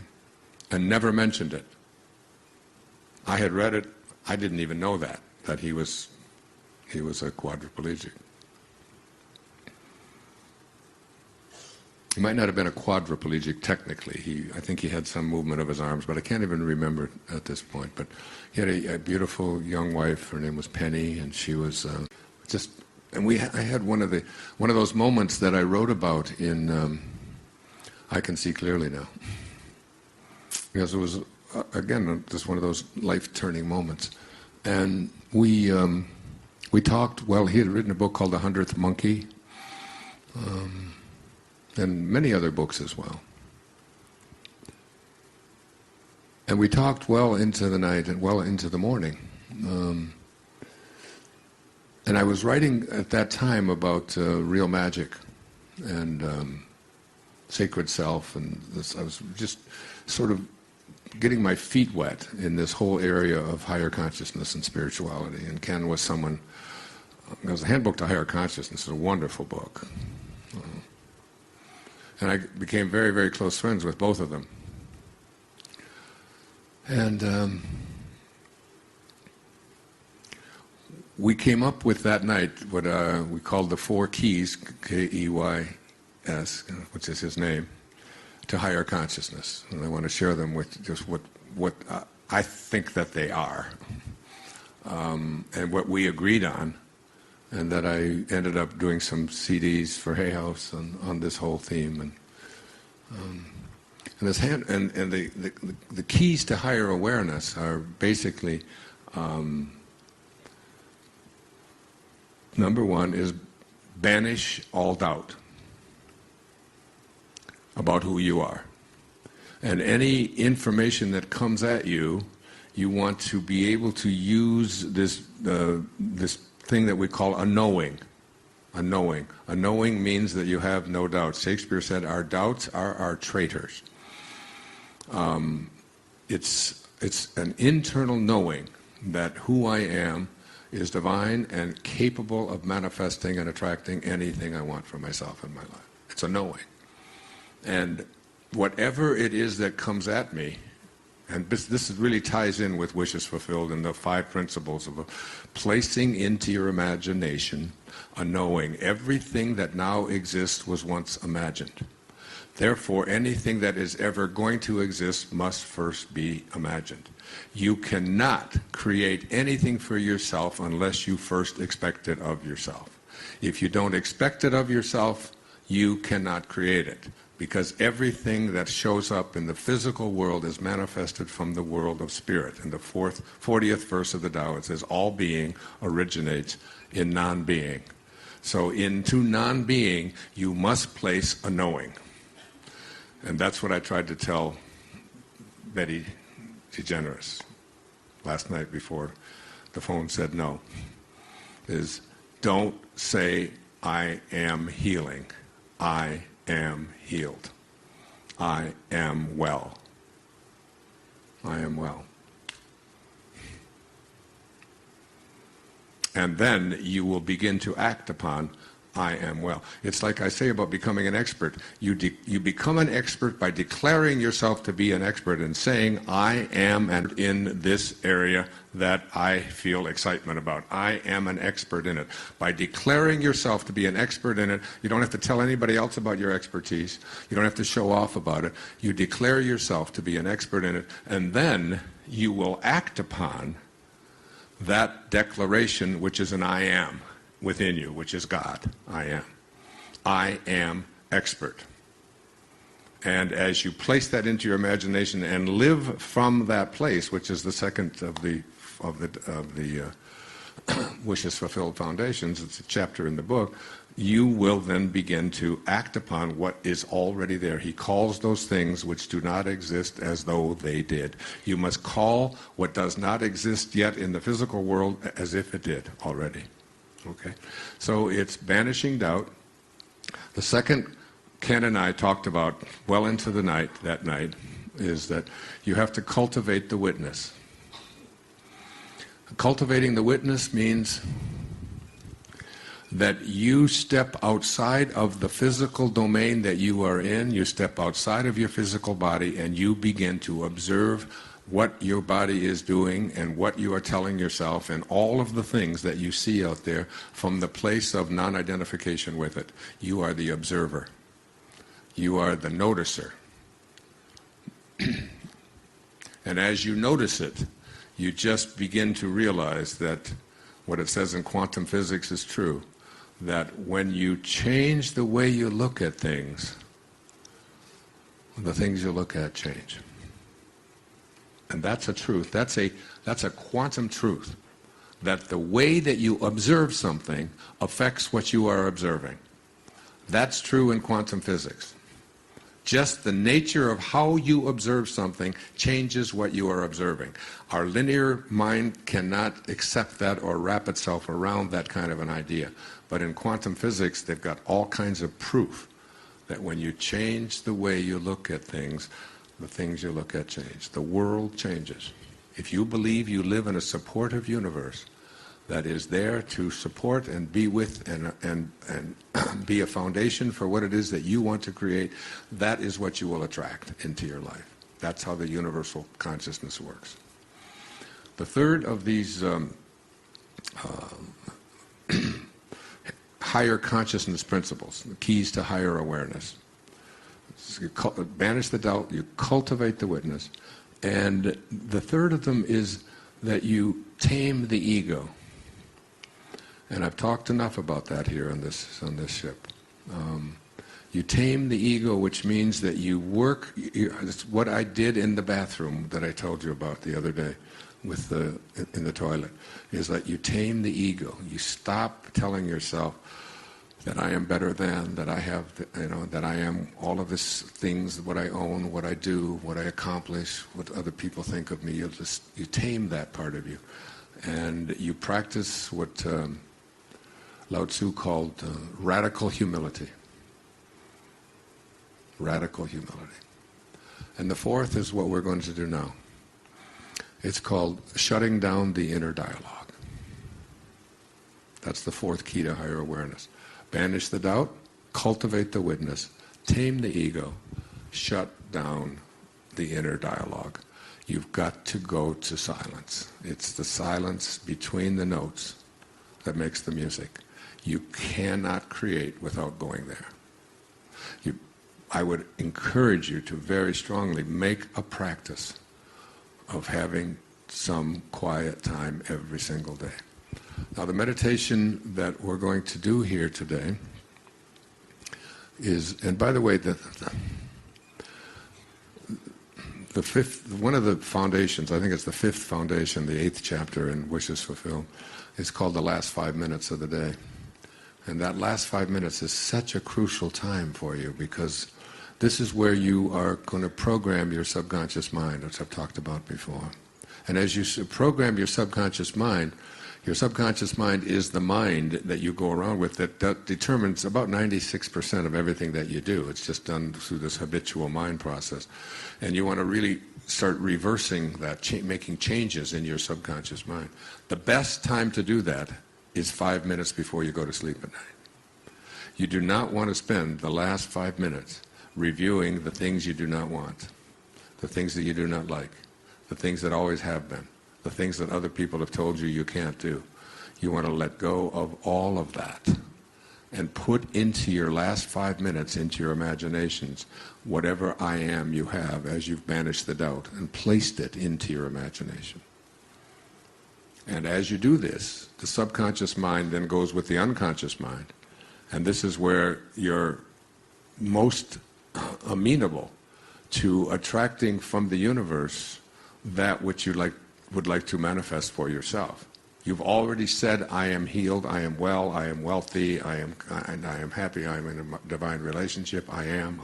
and never mentioned it. I had read it. I didn't even know that he was a quadriplegic. He might not have been a quadriplegic technically. I think he had some movement of his arms, but I can't even remember at this point. But he had a beautiful young wife. Her name was Penny, and she was just. And I had one of those moments that I wrote about in I Can See Clearly Now. Because it was, again, just one of those life-turning moments. And we talked, well, he had written a book called The 100th Monkey, and many other books as well. And we talked well into the night and well into the morning. And I was writing at that time about real magic and sacred self, and this, I was just sort of getting my feet wet in this whole area of higher consciousness and spirituality. And Ken was someone, because The Handbook to Higher Consciousness is a wonderful book. And I became very, very close friends with both of them. And we came up with that night what we called the 4 keys, K-E-Y-S, which is his name, to higher consciousness. And I want to share them with just what I think that they are, and what we agreed on, and that I ended up doing some CDs for Hay House on this whole theme. And the keys to higher awareness are basically, number 1 is banish all doubt about who you are. And any information that comes at you, you want to be able to use this thing that we call a knowing. A knowing. A knowing means that you have no doubts. Shakespeare said, our doubts are our traitors. It's an internal knowing that who I am is divine and capable of manifesting and attracting anything I want for myself in my life. It's a knowing. And whatever it is that comes at me, and this really ties in with Wishes Fulfilled and the 5 principles of placing into your imagination a knowing. Everything that now exists was once imagined. Therefore, anything that is ever going to exist must first be imagined. You cannot create anything for yourself unless you first expect it of yourself. If you don't expect it of yourself, you cannot create it. Because everything that shows up in the physical world is manifested from the world of spirit. In the 40th verse of the Tao, it says, all being originates in non-being. So into non-being, you must place a knowing. And that's what I tried to tell Betty DeGeneres last night before the phone said no, is don't say, I am healing. I am healed. I am well. I am well. And then you will begin to act upon, I am well. It's like I say about becoming an expert. You become an expert by declaring yourself to be an expert and saying, I am and in this area that I feel excitement about. I am an expert in it. By declaring yourself to be an expert in it, you don't have to tell anybody else about your expertise. You don't have to show off about it. You declare yourself to be an expert in it, and then you will act upon that declaration, which is an I am within you, which is God. I am. I am expert. And as you place that into your imagination and live from that place, which is the second of the Wishes Fulfilled Foundations, it's a chapter in the book, you will then begin to act upon what is already there. He calls those things which do not exist as though they did. You must call what does not exist yet in the physical world as if it did already. Okay? So it's banishing doubt. The second Ken and I talked about well into the night, that night, is that you have to cultivate the witness. Cultivating the witness means that you step outside of the physical domain that you are in, you step outside of your physical body, and you begin to observe what your body is doing and what you are telling yourself and all of the things that you see out there from the place of non-identification with it. You are the observer. You are the noticer. And as you notice it, you just begin to realize that what it says in quantum physics is true, that when you change the way you look at things, the things you look at change. And that's a truth. That's a quantum truth, that the way that you observe something affects what you are observing. That's true in quantum physics. Just the nature of how you observe something changes what you are observing. Our linear mind cannot accept that or wrap itself around that kind of an idea. But in quantum physics, they've got all kinds of proof that when you change the way you look at things, the things you look at change. The world changes. If you believe you live in a supportive universe that is there to support and be with and be a foundation for what it is that you want to create, that is what you will attract into your life. That's how the universal consciousness works. The third of these higher consciousness principles, the keys to higher awareness. You banish the doubt, you cultivate the witness, and the third of them is that you tame the ego. And I've talked enough about that here on this ship. You tame the ego, which means that you work. It's what I did in the bathroom that I told you about the other day, in the toilet, is that you tame the ego. You stop telling yourself that I am better than, that I have, that I am all of these things, what I own, what I do, what I accomplish, what other people think of me. You tame that part of you, and you practice what Lao Tzu called radical humility. Radical humility. And the fourth is what we're going to do now. It's called shutting down the inner dialogue. That's the fourth key to higher awareness. Banish the doubt, cultivate the witness, tame the ego, shut down the inner dialogue. You've got to go to silence. It's the silence between the notes that makes the music. You cannot create without going there. I would encourage you to very strongly make a practice of having some quiet time every single day. Now, the meditation that we're going to do here today is, and by the way, the fifth, one of the foundations, I think it's the fifth foundation, the 8th chapter in Wishes Fulfilled, is called the last 5 minutes of the day. And that last 5 minutes is such a crucial time for you, because this is where you are going to program your subconscious mind, which I've talked about before. And as you program your subconscious mind is the mind that you go around with that determines about 96% of everything that you do. It's just done through this habitual mind process. And you want to really start reversing that, making changes in your subconscious mind. The best time to do that is 5 minutes before you go to sleep at night. You do not want to spend the last 5 minutes reviewing the things you do not want, the things that you do not like, the things that always have been, the things that other people have told you can't do. You want to let go of all of that and put into your last 5 minutes, into your imaginations, whatever I am you have as you've banished the doubt and placed it into your imagination. And as you do this, the subconscious mind then goes with the unconscious mind. And this is where you're most amenable to attracting from the universe that which you would like to manifest for yourself. You've already said, I am healed, I am well, I am wealthy, I am happy, I am in a divine relationship, I am.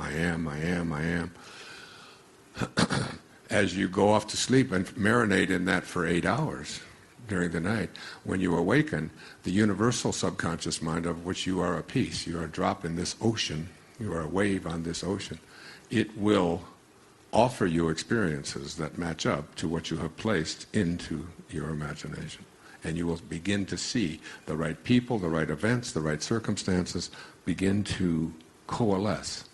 As you go off to sleep and marinate in that for 8 hours during the night, when you awaken, the universal subconscious mind, of which you are a piece, you are a drop in this ocean, you are a wave on this ocean, it will offer you experiences that match up to what you have placed into your imagination. And you will begin to see the right people, the right events, the right circumstances begin to coalesce,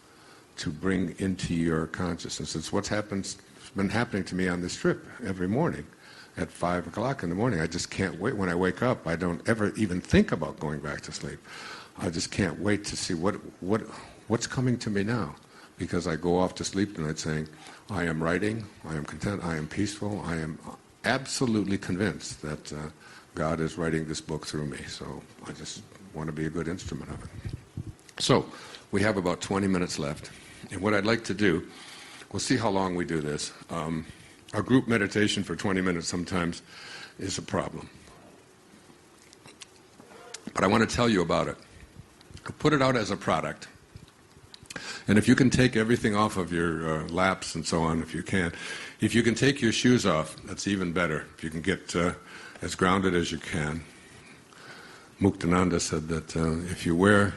to bring into your consciousness. It's what's been happening to me on this trip every morning at 5 o'clock in the morning. I just can't wait. When I wake up, I don't ever even think about going back to sleep. I just can't wait to see what's coming to me now, because I go off to sleep tonight saying, I am writing, I am content, I am peaceful, I am absolutely convinced that God is writing this book through me, so I just want to be a good instrument of it. So, we have about 20 minutes left, and what I'd like to do, we'll see how long we do this. A group meditation for 20 minutes sometimes is a problem. But I want to tell you about it. I put it out as a product. And if you can take everything off of your laps and so on, if you can take your shoes off, that's even better. If you can get as grounded as you can. Muktananda said that if you wear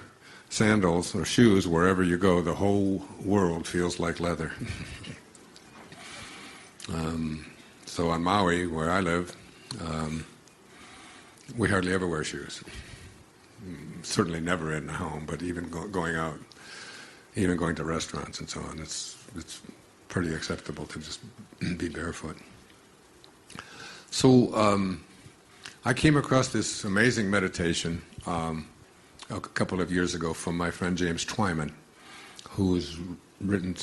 sandals or shoes wherever you go, the whole world feels like leather. So on Maui, where I live, we hardly ever wear shoes. Certainly never in the home, but even going out, even going to restaurants and so on, it's pretty acceptable to just be barefoot. So I came across this amazing meditation a couple of years ago from my friend James Twyman,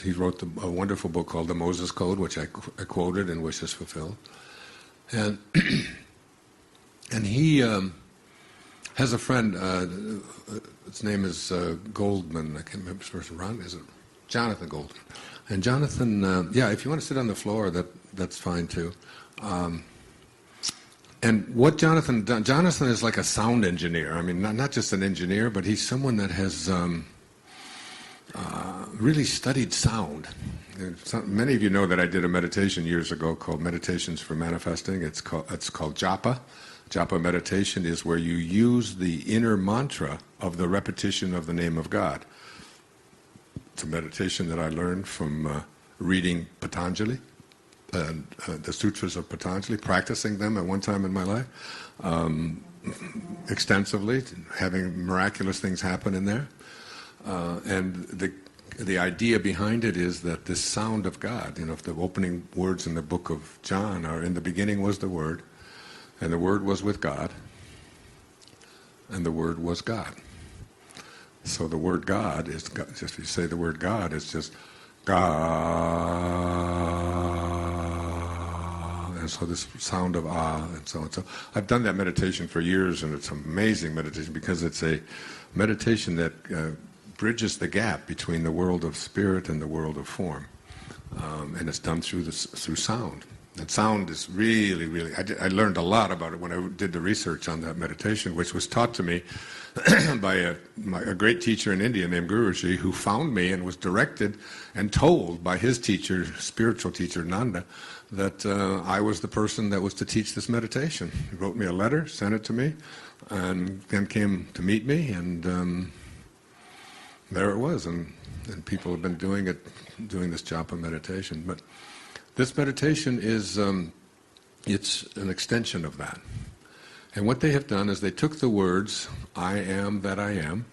he wrote a wonderful book called The Moses Code, which I quoted and Wishes Fulfilled. And and he has a friend, his name is Goldman, I can't remember his first name, is it Jonathan Goldman? And Jonathan, if you want to sit on the floor, that's fine too. And what Jonathan is like a sound engineer. I mean, not just an engineer, but he's someone that has really studied sound. Many of you know that I did a meditation years ago called Meditations for Manifesting. It's called Japa. Japa meditation is where you use the inner mantra of the repetition of the name of God. It's a meditation that I learned from reading Patanjali, and the sutras of Patanjali, practicing them at one time in my life, extensively, having miraculous things happen in there. And the idea behind it is that this sound of God, if the opening words in the book of John are, in the beginning was the Word, and the Word was with God, and the Word was God. So the word God is, just if you say the word God, it's just God. And so this sound of ah, and so on. So I've done that meditation for years, and it's an amazing meditation because it's a meditation that bridges the gap between the world of spirit and the world of form. And it's done through sound. And sound is really, really, I learned a lot about it when I did the research on that meditation, which was taught to me by a great teacher in India named Guruji, who found me and was directed and told by his teacher, spiritual teacher Nanda, that I was the person that was to teach this meditation. He wrote me a letter, sent it to me, and then came to meet me, and there it was. And people have been doing this japa meditation. But this meditation is, it's an extension of that. And what they have done is they took the words, I am that I am,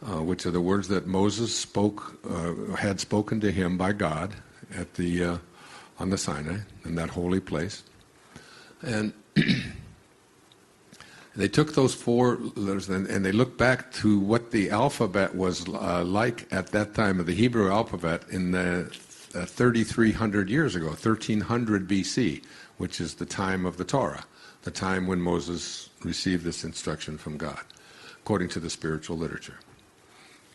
which are the words that Moses had spoken to him by God on the Sinai, in that holy place. And they took those 4 letters and they looked back to what the alphabet was like at that time of the Hebrew alphabet in the 3,300 years ago, 1300 BC, which is the time of the Torah, the time when Moses received this instruction from God, according to the spiritual literature.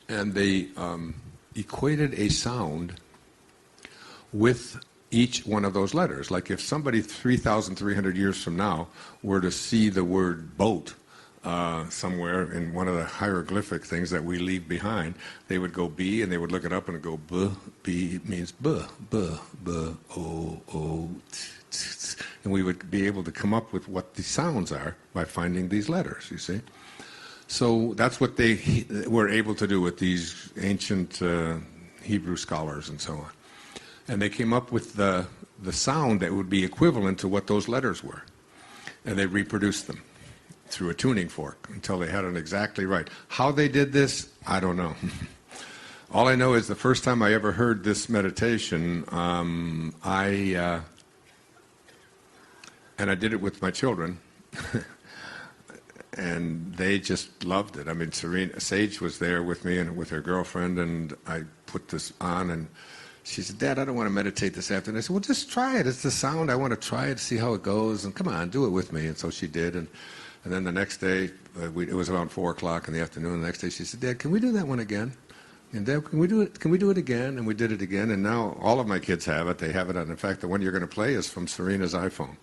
And they equated a sound with each one of those letters. Like if somebody 3,300 years from now were to see the word boat somewhere in one of the hieroglyphic things that we leave behind, they would go B and they would look it up and go B. B means B, B, B, O, O, T, T, T. And we would be able to come up with what the sounds are by finding these letters, you see. So that's what they were able to do with these ancient Hebrew scholars and so on. And they came up with the sound that would be equivalent to what those letters were. And they reproduced them through a tuning fork until they had it exactly right. How they did this, I don't know. All I know is the first time I ever heard this meditation, and I did it with my children, and they just loved it. I mean, Sage was there with me and with her girlfriend, and I put this on, and she said, Dad, I don't want to meditate this afternoon. I said, well, just try it. It's the sound. I want to try it, see how it goes, and come on, do it with me. And so she did, and then the next day, it was around 4 o'clock in the afternoon. The next day, she said, Dad, can we do that one again? And Dad, can we do it again? And we did it again, and now all of my kids have it. They have it on. In fact, the one you're going to play is from Serena's iPhone,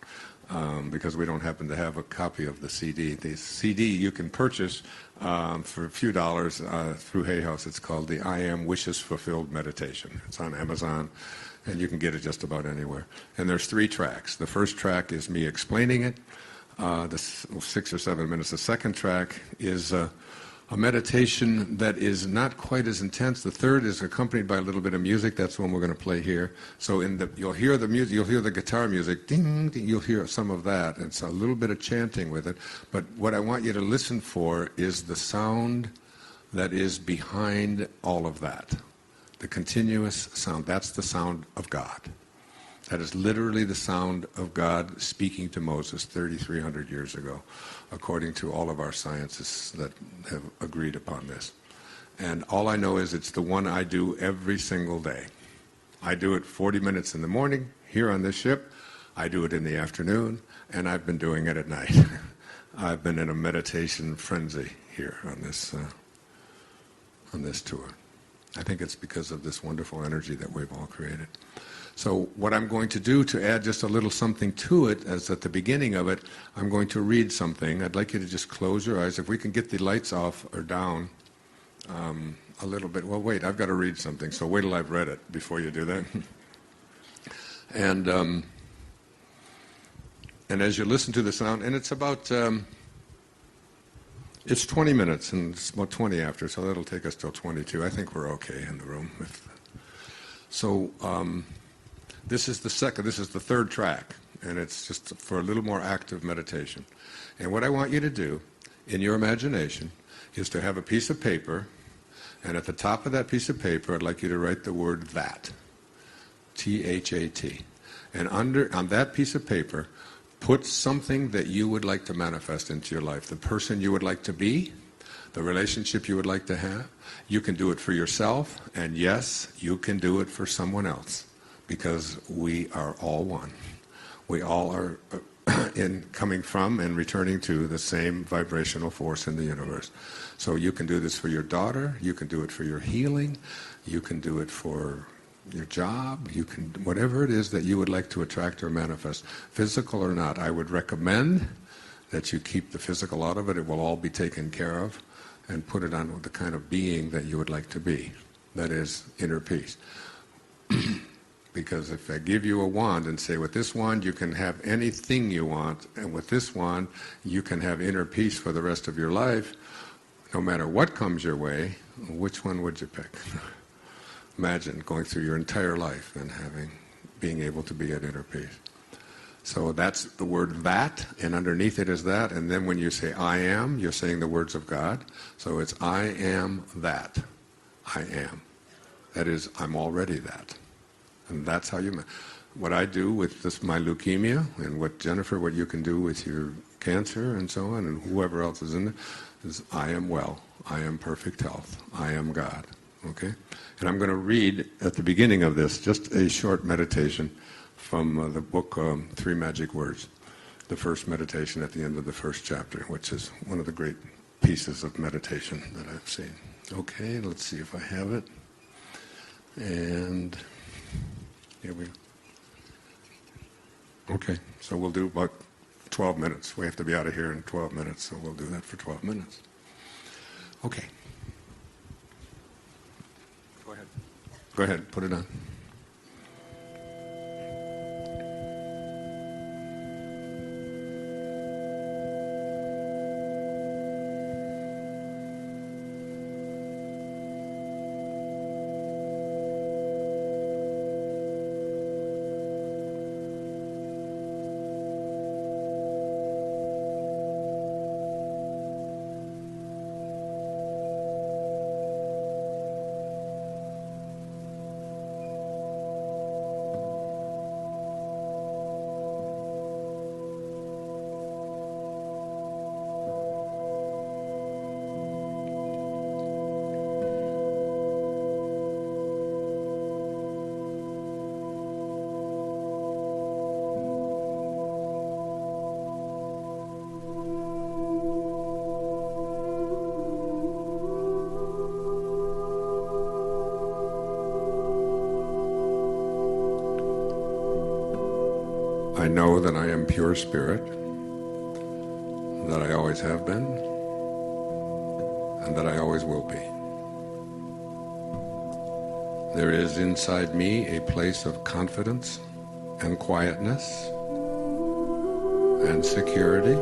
because we don't happen to have a copy of the CD. The CD you can purchase for a few dollars through Hay House. It's called the I Am Wishes Fulfilled Meditation. It's on Amazon, and you can get it just about anywhere. And there's 3 tracks. The first track is me explaining it, 6 or 7 minutes. The second track is a meditation that is not quite as intense. The third is accompanied by a little bit of music. That's the one we're going to play here. So you'll hear the music, you'll hear the guitar music, ding, ding, you'll hear some of that. It's a little bit of chanting with it. But what I want you to listen for is the sound that is behind all of that. The continuous sound. That's the sound of God. That is literally the sound of God speaking to Moses 3,300 years ago, according to all of our scientists that have agreed upon this. And all I know is it's the one I do every single day. I do it 40 minutes in the morning here on this ship. I do it in the afternoon, and I've been doing it at night. I've been in a meditation frenzy here on this tour. I think it's because of this wonderful energy that we've all created. So what I'm going to do to add just a little something to it, as at the beginning of it, I'm going to read something. I'd like you to just close your eyes. If we can get the lights off or down a little bit. Well, wait, I've got to read something, so wait till I've read it before you do that. And as you listen to the sound, and it's about, it's 20 minutes, and it's about 20 after, so that'll take us till 22. I think we're okay in the room. This is the third track, and it's just for a little more active meditation. And what I want you to do in your imagination is to have a piece of paper, and at the top of that piece of paper, I'd like you to write the word that, T-H-A-T. And on that piece of paper, put something that you would like to manifest into your life, the person you would like to be, the relationship you would like to have. You can do it for yourself, and yes, you can do it for someone else. Because we are all one. We all are coming from and returning to the same vibrational force in the universe. So you can do this for your daughter, you can do it for your healing, you can do it for your job, you can, whatever it is that you would like to attract or manifest, physical or not. I would recommend that you keep the physical out of it. It will all be taken care of, and put it on the kind of being that you would like to be. That is inner peace. Because if I give you a wand and say, with this wand you can have anything you want, and with this wand you can have inner peace for the rest of your life, no matter what comes your way, which one would you pick? Imagine going through your entire life and being able to be at inner peace. So that's the word that, and underneath it is that, and then when you say I am, you're saying the words of God. So it's I am that. I am. That is, I'm already that. And that's how you... What I do with this, my leukemia, and what Jennifer, what you can do with your cancer and so on, and whoever else is in there, is I am well. I am perfect health. I am God. Okay? And I'm going to read at the beginning of this just a short meditation from the book Three Magic Words, the first meditation at the end of the first chapter, which is one of the great pieces of meditation that I've seen. Okay, let's see if I have it. And here we go. Okay, so we'll do about 12 minutes. We have to be out of here in 12 minutes, so we'll do that for 12 minutes. Okay. Go ahead. Go ahead, put it on. I know that I am pure spirit, that I always have been, and that I always will be. There is inside me a place of confidence and quietness and security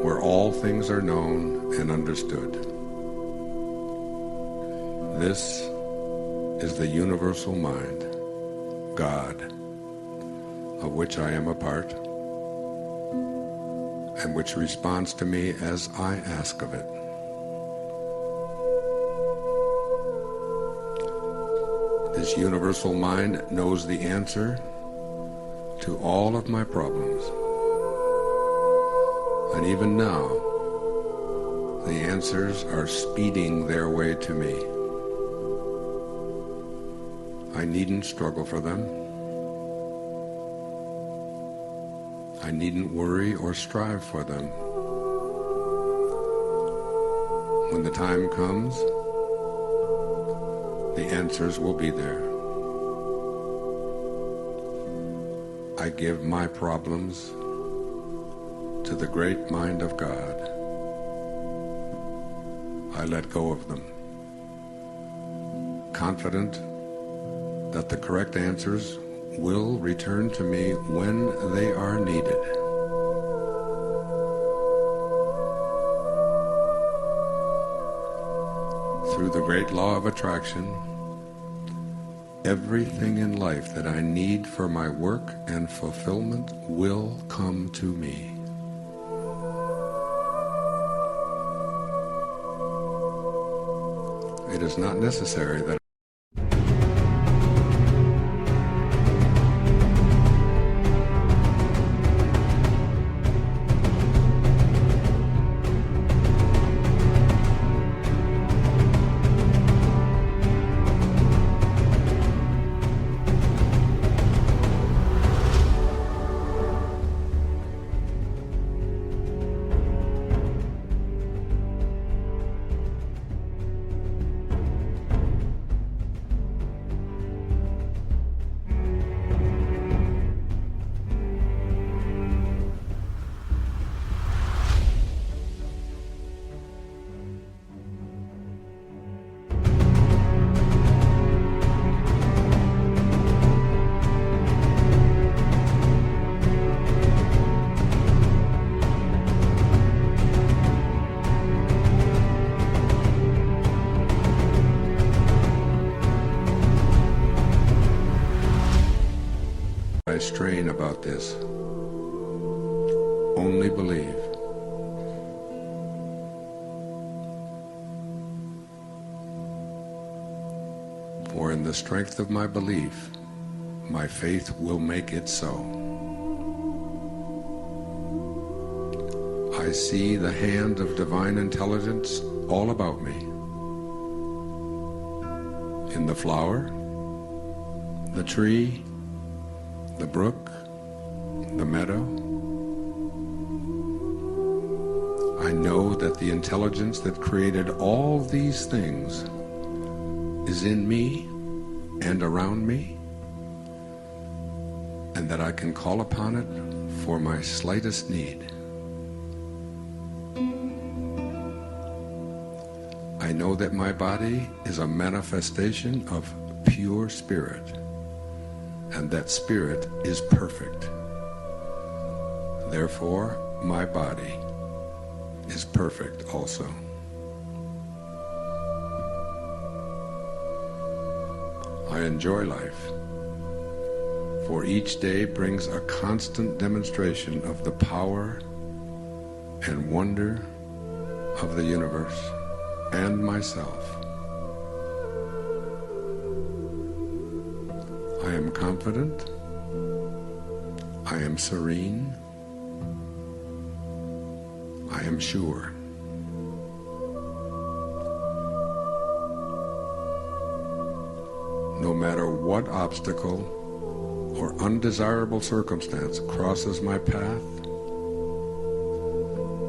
where all things are known and understood. This is the universal mind, God, of which I am a part, and which responds to me as I ask of it. This universal mind knows the answer to all of my problems. And even now, the answers are speeding their way to me. I needn't struggle for them. I needn't worry or strive for them. When the time comes, the answers will be there. I give my problems to the great mind of God. I let go of them, confident that the correct answers will return to me when they are needed. Through the great law of attraction, everything in life that I need for my work and fulfillment will come to me. It is not necessary that about this. Only believe. For in the strength of my belief, my faith will make it so. I see the hand of divine intelligence all about me. In the flower, the tree, the brook, the meadow. I know that the intelligence that created all these things is in me and around me, and that I can call upon it for my slightest need. I know that my body is a manifestation of pure spirit, and that spirit is perfect. Therefore, my body is perfect also. I enjoy life, for each day brings a constant demonstration of the power and wonder of the universe and myself. I am confident, I am serene, I am sure. No matter what obstacle or undesirable circumstance crosses my path,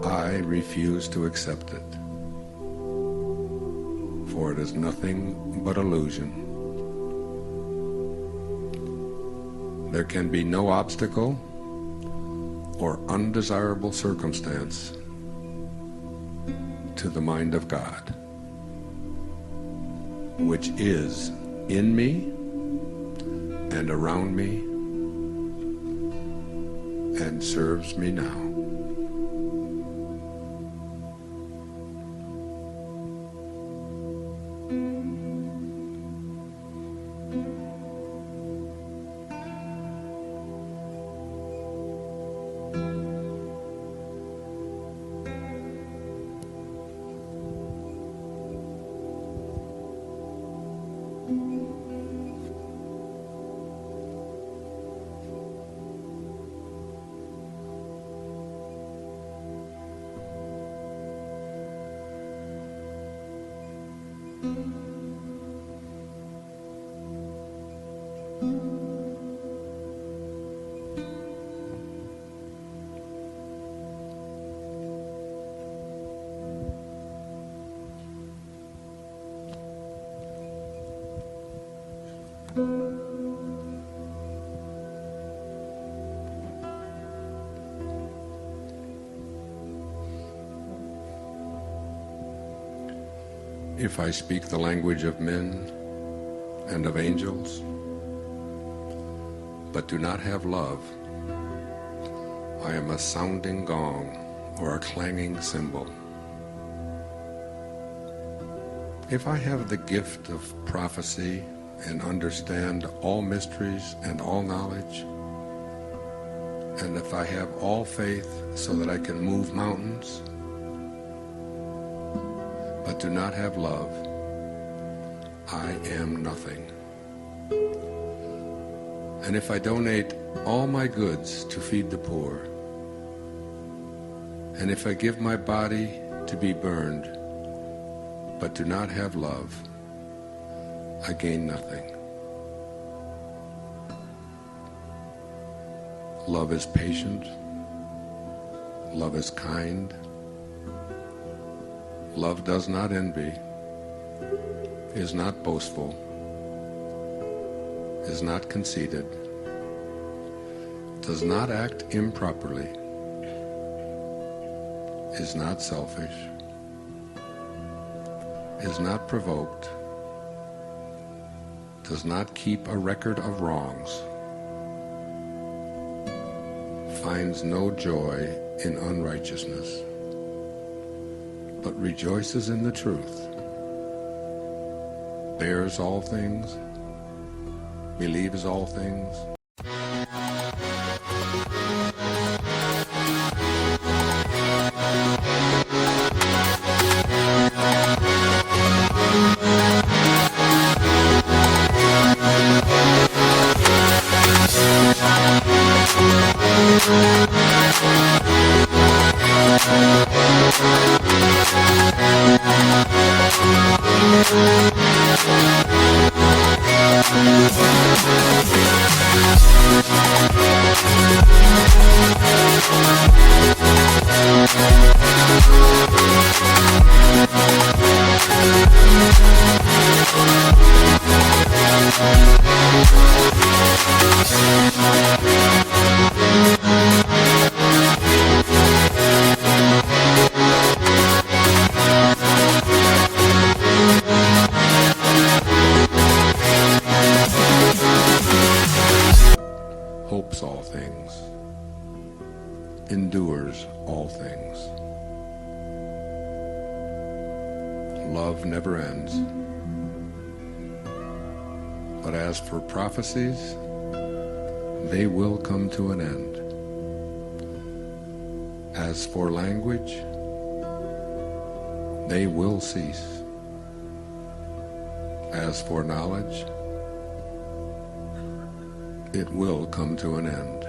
I refuse to accept it, for it is nothing but illusion. There can be no obstacle or undesirable circumstance to the mind of God, which is in me and around me and serves me now. If I speak the language of men and of angels, but do not have love, I am a sounding gong or a clanging cymbal. If I have the gift of prophecy and understand all mysteries and all knowledge, and if I have all faith so that I can move mountains, but do not have love, I am nothing. And if I donate all my goods to feed the poor, and if I give my body to be burned, but do not have love, I gain nothing. Love is patient. Love is kind. Love does not envy, is not boastful, is not conceited, does not act improperly, is not selfish, is not provoked, does not keep a record of wrongs, finds no joy in unrighteousness, but rejoices in the truth, bears all things, believes all things, endures all things. Love never ends. But as for prophecies, they will come to an end. As for language, they will cease. As for knowledge, it will come to an end.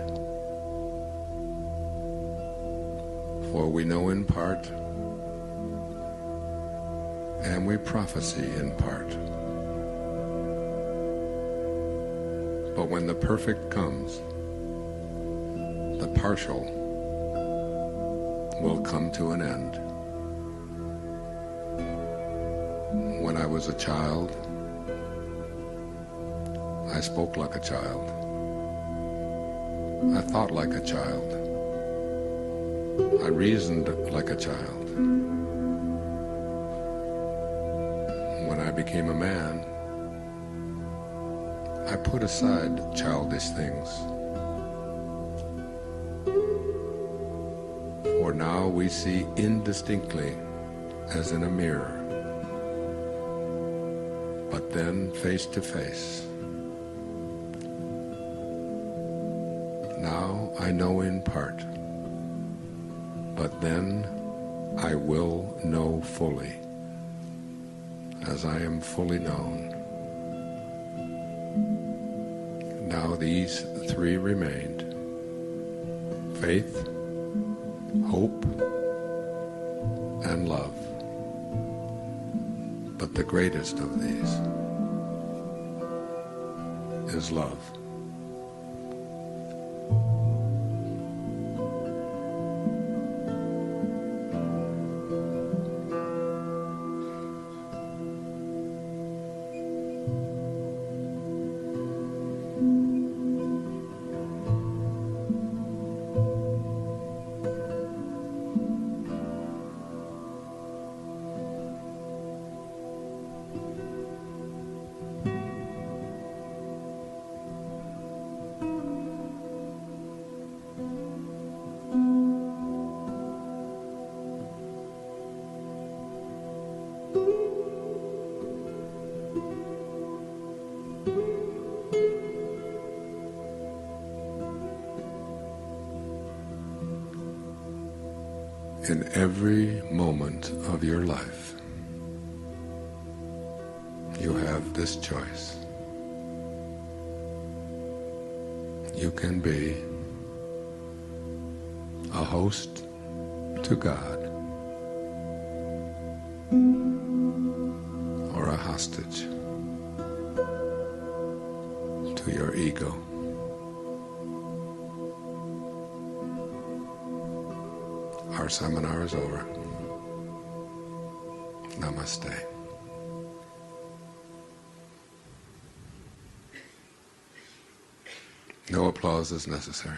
For we know in part, and we prophesy in part. But when the perfect comes, the partial will come to an end. When I was a child, I spoke like a child. I thought like a child. I reasoned like a child. When I became a man, I put aside childish things. For now we see indistinctly as in a mirror, but then face to face. Now I know in part, but then I will know fully, as I am fully known. Now these three remained: faith, hope, and love. But the greatest of these is love. In every moment of your life, you have this choice. You can be a host to God or a hostage to your ego. Our seminar is over. Namaste. No applause is necessary.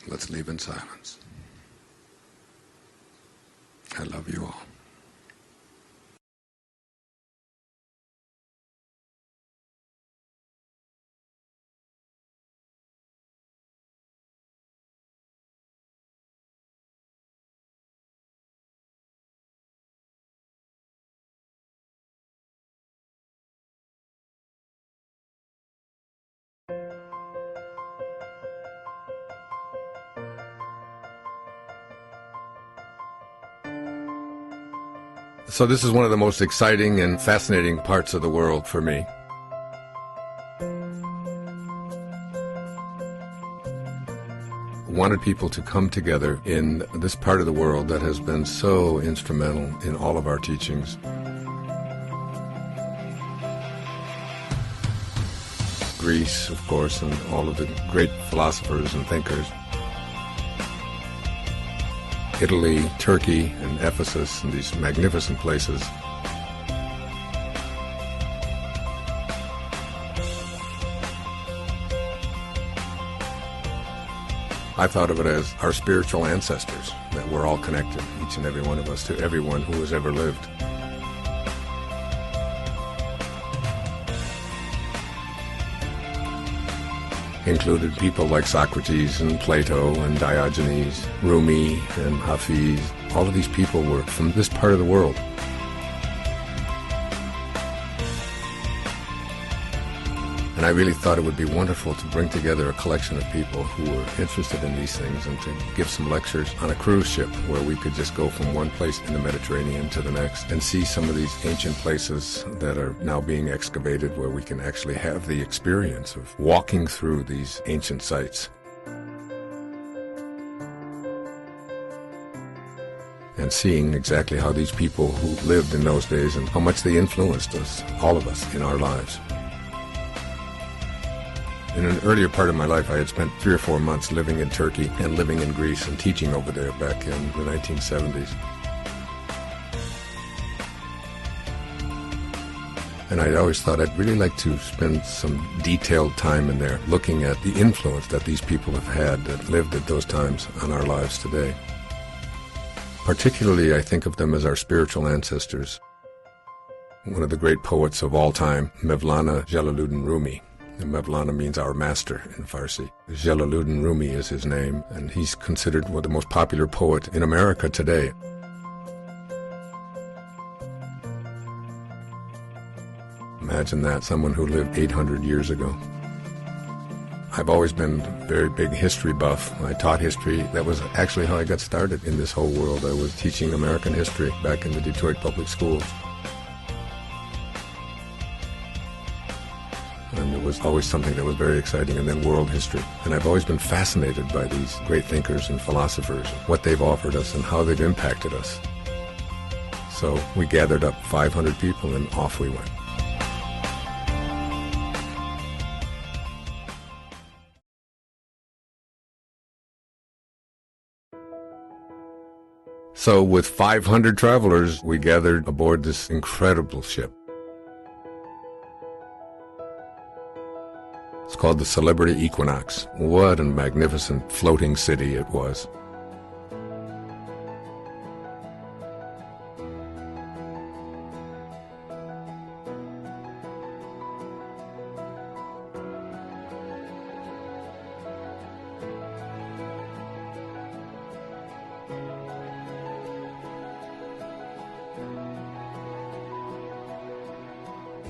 Let's leave in silence. I love you all. So this is one of the most exciting and fascinating parts of the world for me. Wanted people to come together in this part of the world that has been so instrumental in all of our teachings. Greece, of course, and all of the great philosophers and thinkers. Italy, Turkey, and Ephesus, and these magnificent places. I thought of it as our spiritual ancestors, that we're all connected, each and every one of us, to everyone who has ever lived. included people like Socrates and Plato and Diogenes, Rumi and Hafiz. All of these people were from this part of the world. And I really thought it would be wonderful to bring together a collection of people who were interested in these things and to give some lectures on a cruise ship where we could just go from one place in the Mediterranean to the next and see some of these ancient places that are now being excavated, where we can actually have the experience of walking through these ancient sites and seeing exactly how these people who lived in those days and how much they influenced us, all of us, in our lives. In an earlier part of my life, I had spent 3 or 4 months living in Turkey and living in Greece and teaching over there back in the 1970s. And I always thought I'd really like to spend some detailed time in there looking at the influence that these people have had that lived at those times on our lives today. Particularly, I think of them as our spiritual ancestors. One of the great poets of all time, Mevlana Jalaluddin Rumi. And Mevlana means our master in Farsi. Jalaluddin Rumi is his name, and he's considered one of the most popular poet in America today. Imagine that, someone who lived 800 years ago. I've always been a very big history buff. I taught history. That was actually how I got started in this whole world. I was teaching American history back in the Detroit public schools. And it was always something that was very exciting, and then world history. And I've always been fascinated by these great thinkers and philosophers, what they've offered us and how they've impacted us. So we gathered up 500 people and off we went. So with 500 travelers, we gathered aboard this incredible ship. It's called the Celebrity Equinox. What a magnificent floating city it was.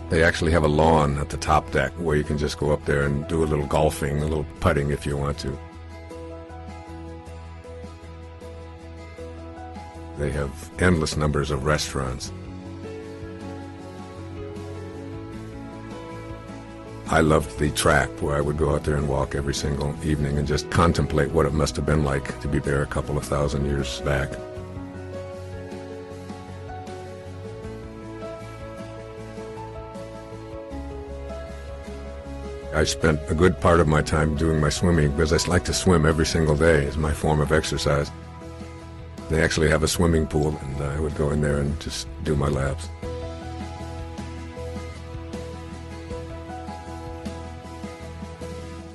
They actually have a lawn at the top deck where you can just go up there and do a little golfing, a little putting if you want to. They have endless numbers of restaurants. I loved the track where I would go out there and walk every single evening and just contemplate what it must have been like to be there a couple of thousand years back. I spent a good part of my time doing my swimming because I like to swim every single day as my form of exercise. They actually have a swimming pool, and I would go in there and just do my laps.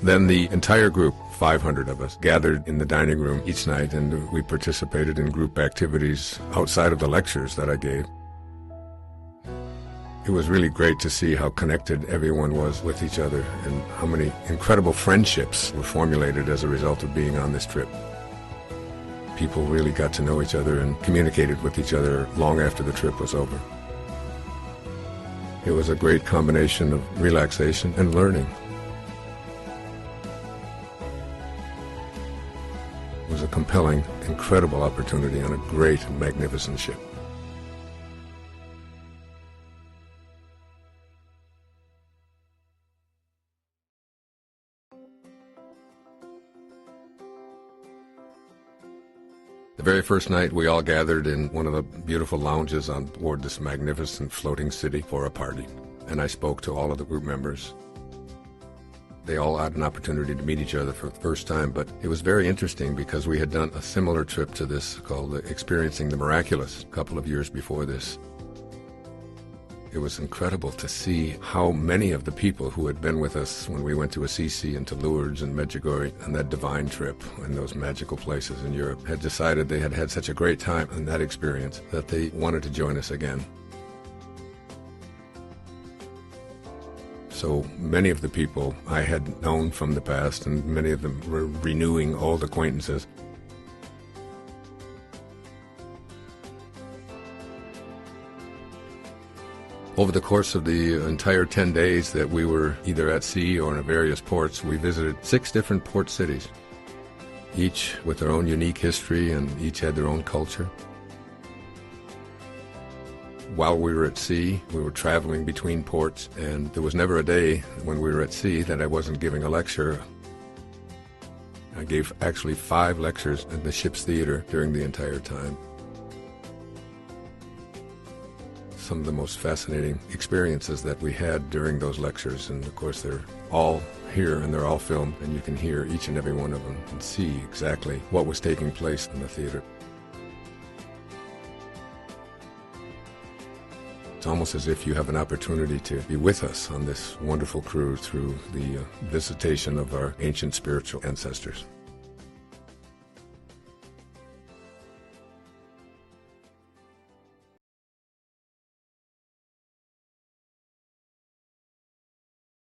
Then the entire group, 500 of us, gathered in the dining room each night, and we participated in group activities outside of the lectures that I gave. It was really great to see how connected everyone was with each other and how many incredible friendships were formulated as a result of being on this trip. People really got to know each other and communicated with each other long after the trip was over. It was a great combination of relaxation and learning. It was a compelling, incredible opportunity on a great and magnificent ship. The very first night, we all gathered in one of the beautiful lounges on board this magnificent floating city for a party, and I spoke to all of the group members. They all had an opportunity to meet each other for the first time, but it was very interesting because we had done a similar trip to this called Experiencing the Miraculous a couple of years before this. It was incredible to see how many of the people who had been with us when we went to Assisi and to Lourdes and Medjugorje and that divine trip and those magical places in Europe had decided they had had such a great time in that experience that they wanted to join us again. So many of the people I had known from the past, and many of them were renewing old acquaintances. Over the course of the entire 10 days that we were either at sea or in various ports, we visited 6 different port cities, each with their own unique history and each had their own culture. While we were at sea, we were traveling between ports, and there was never a day when we were at sea that I wasn't giving a lecture. I gave actually 5 lectures in the ship's theater during the entire time. Some of the most fascinating experiences that we had during those lectures, and of course they're all here and they're all filmed, and you can hear each and every one of them and see exactly what was taking place in the theater. It's almost as if you have an opportunity to be with us on this wonderful cruise through the visitation of our ancient spiritual ancestors.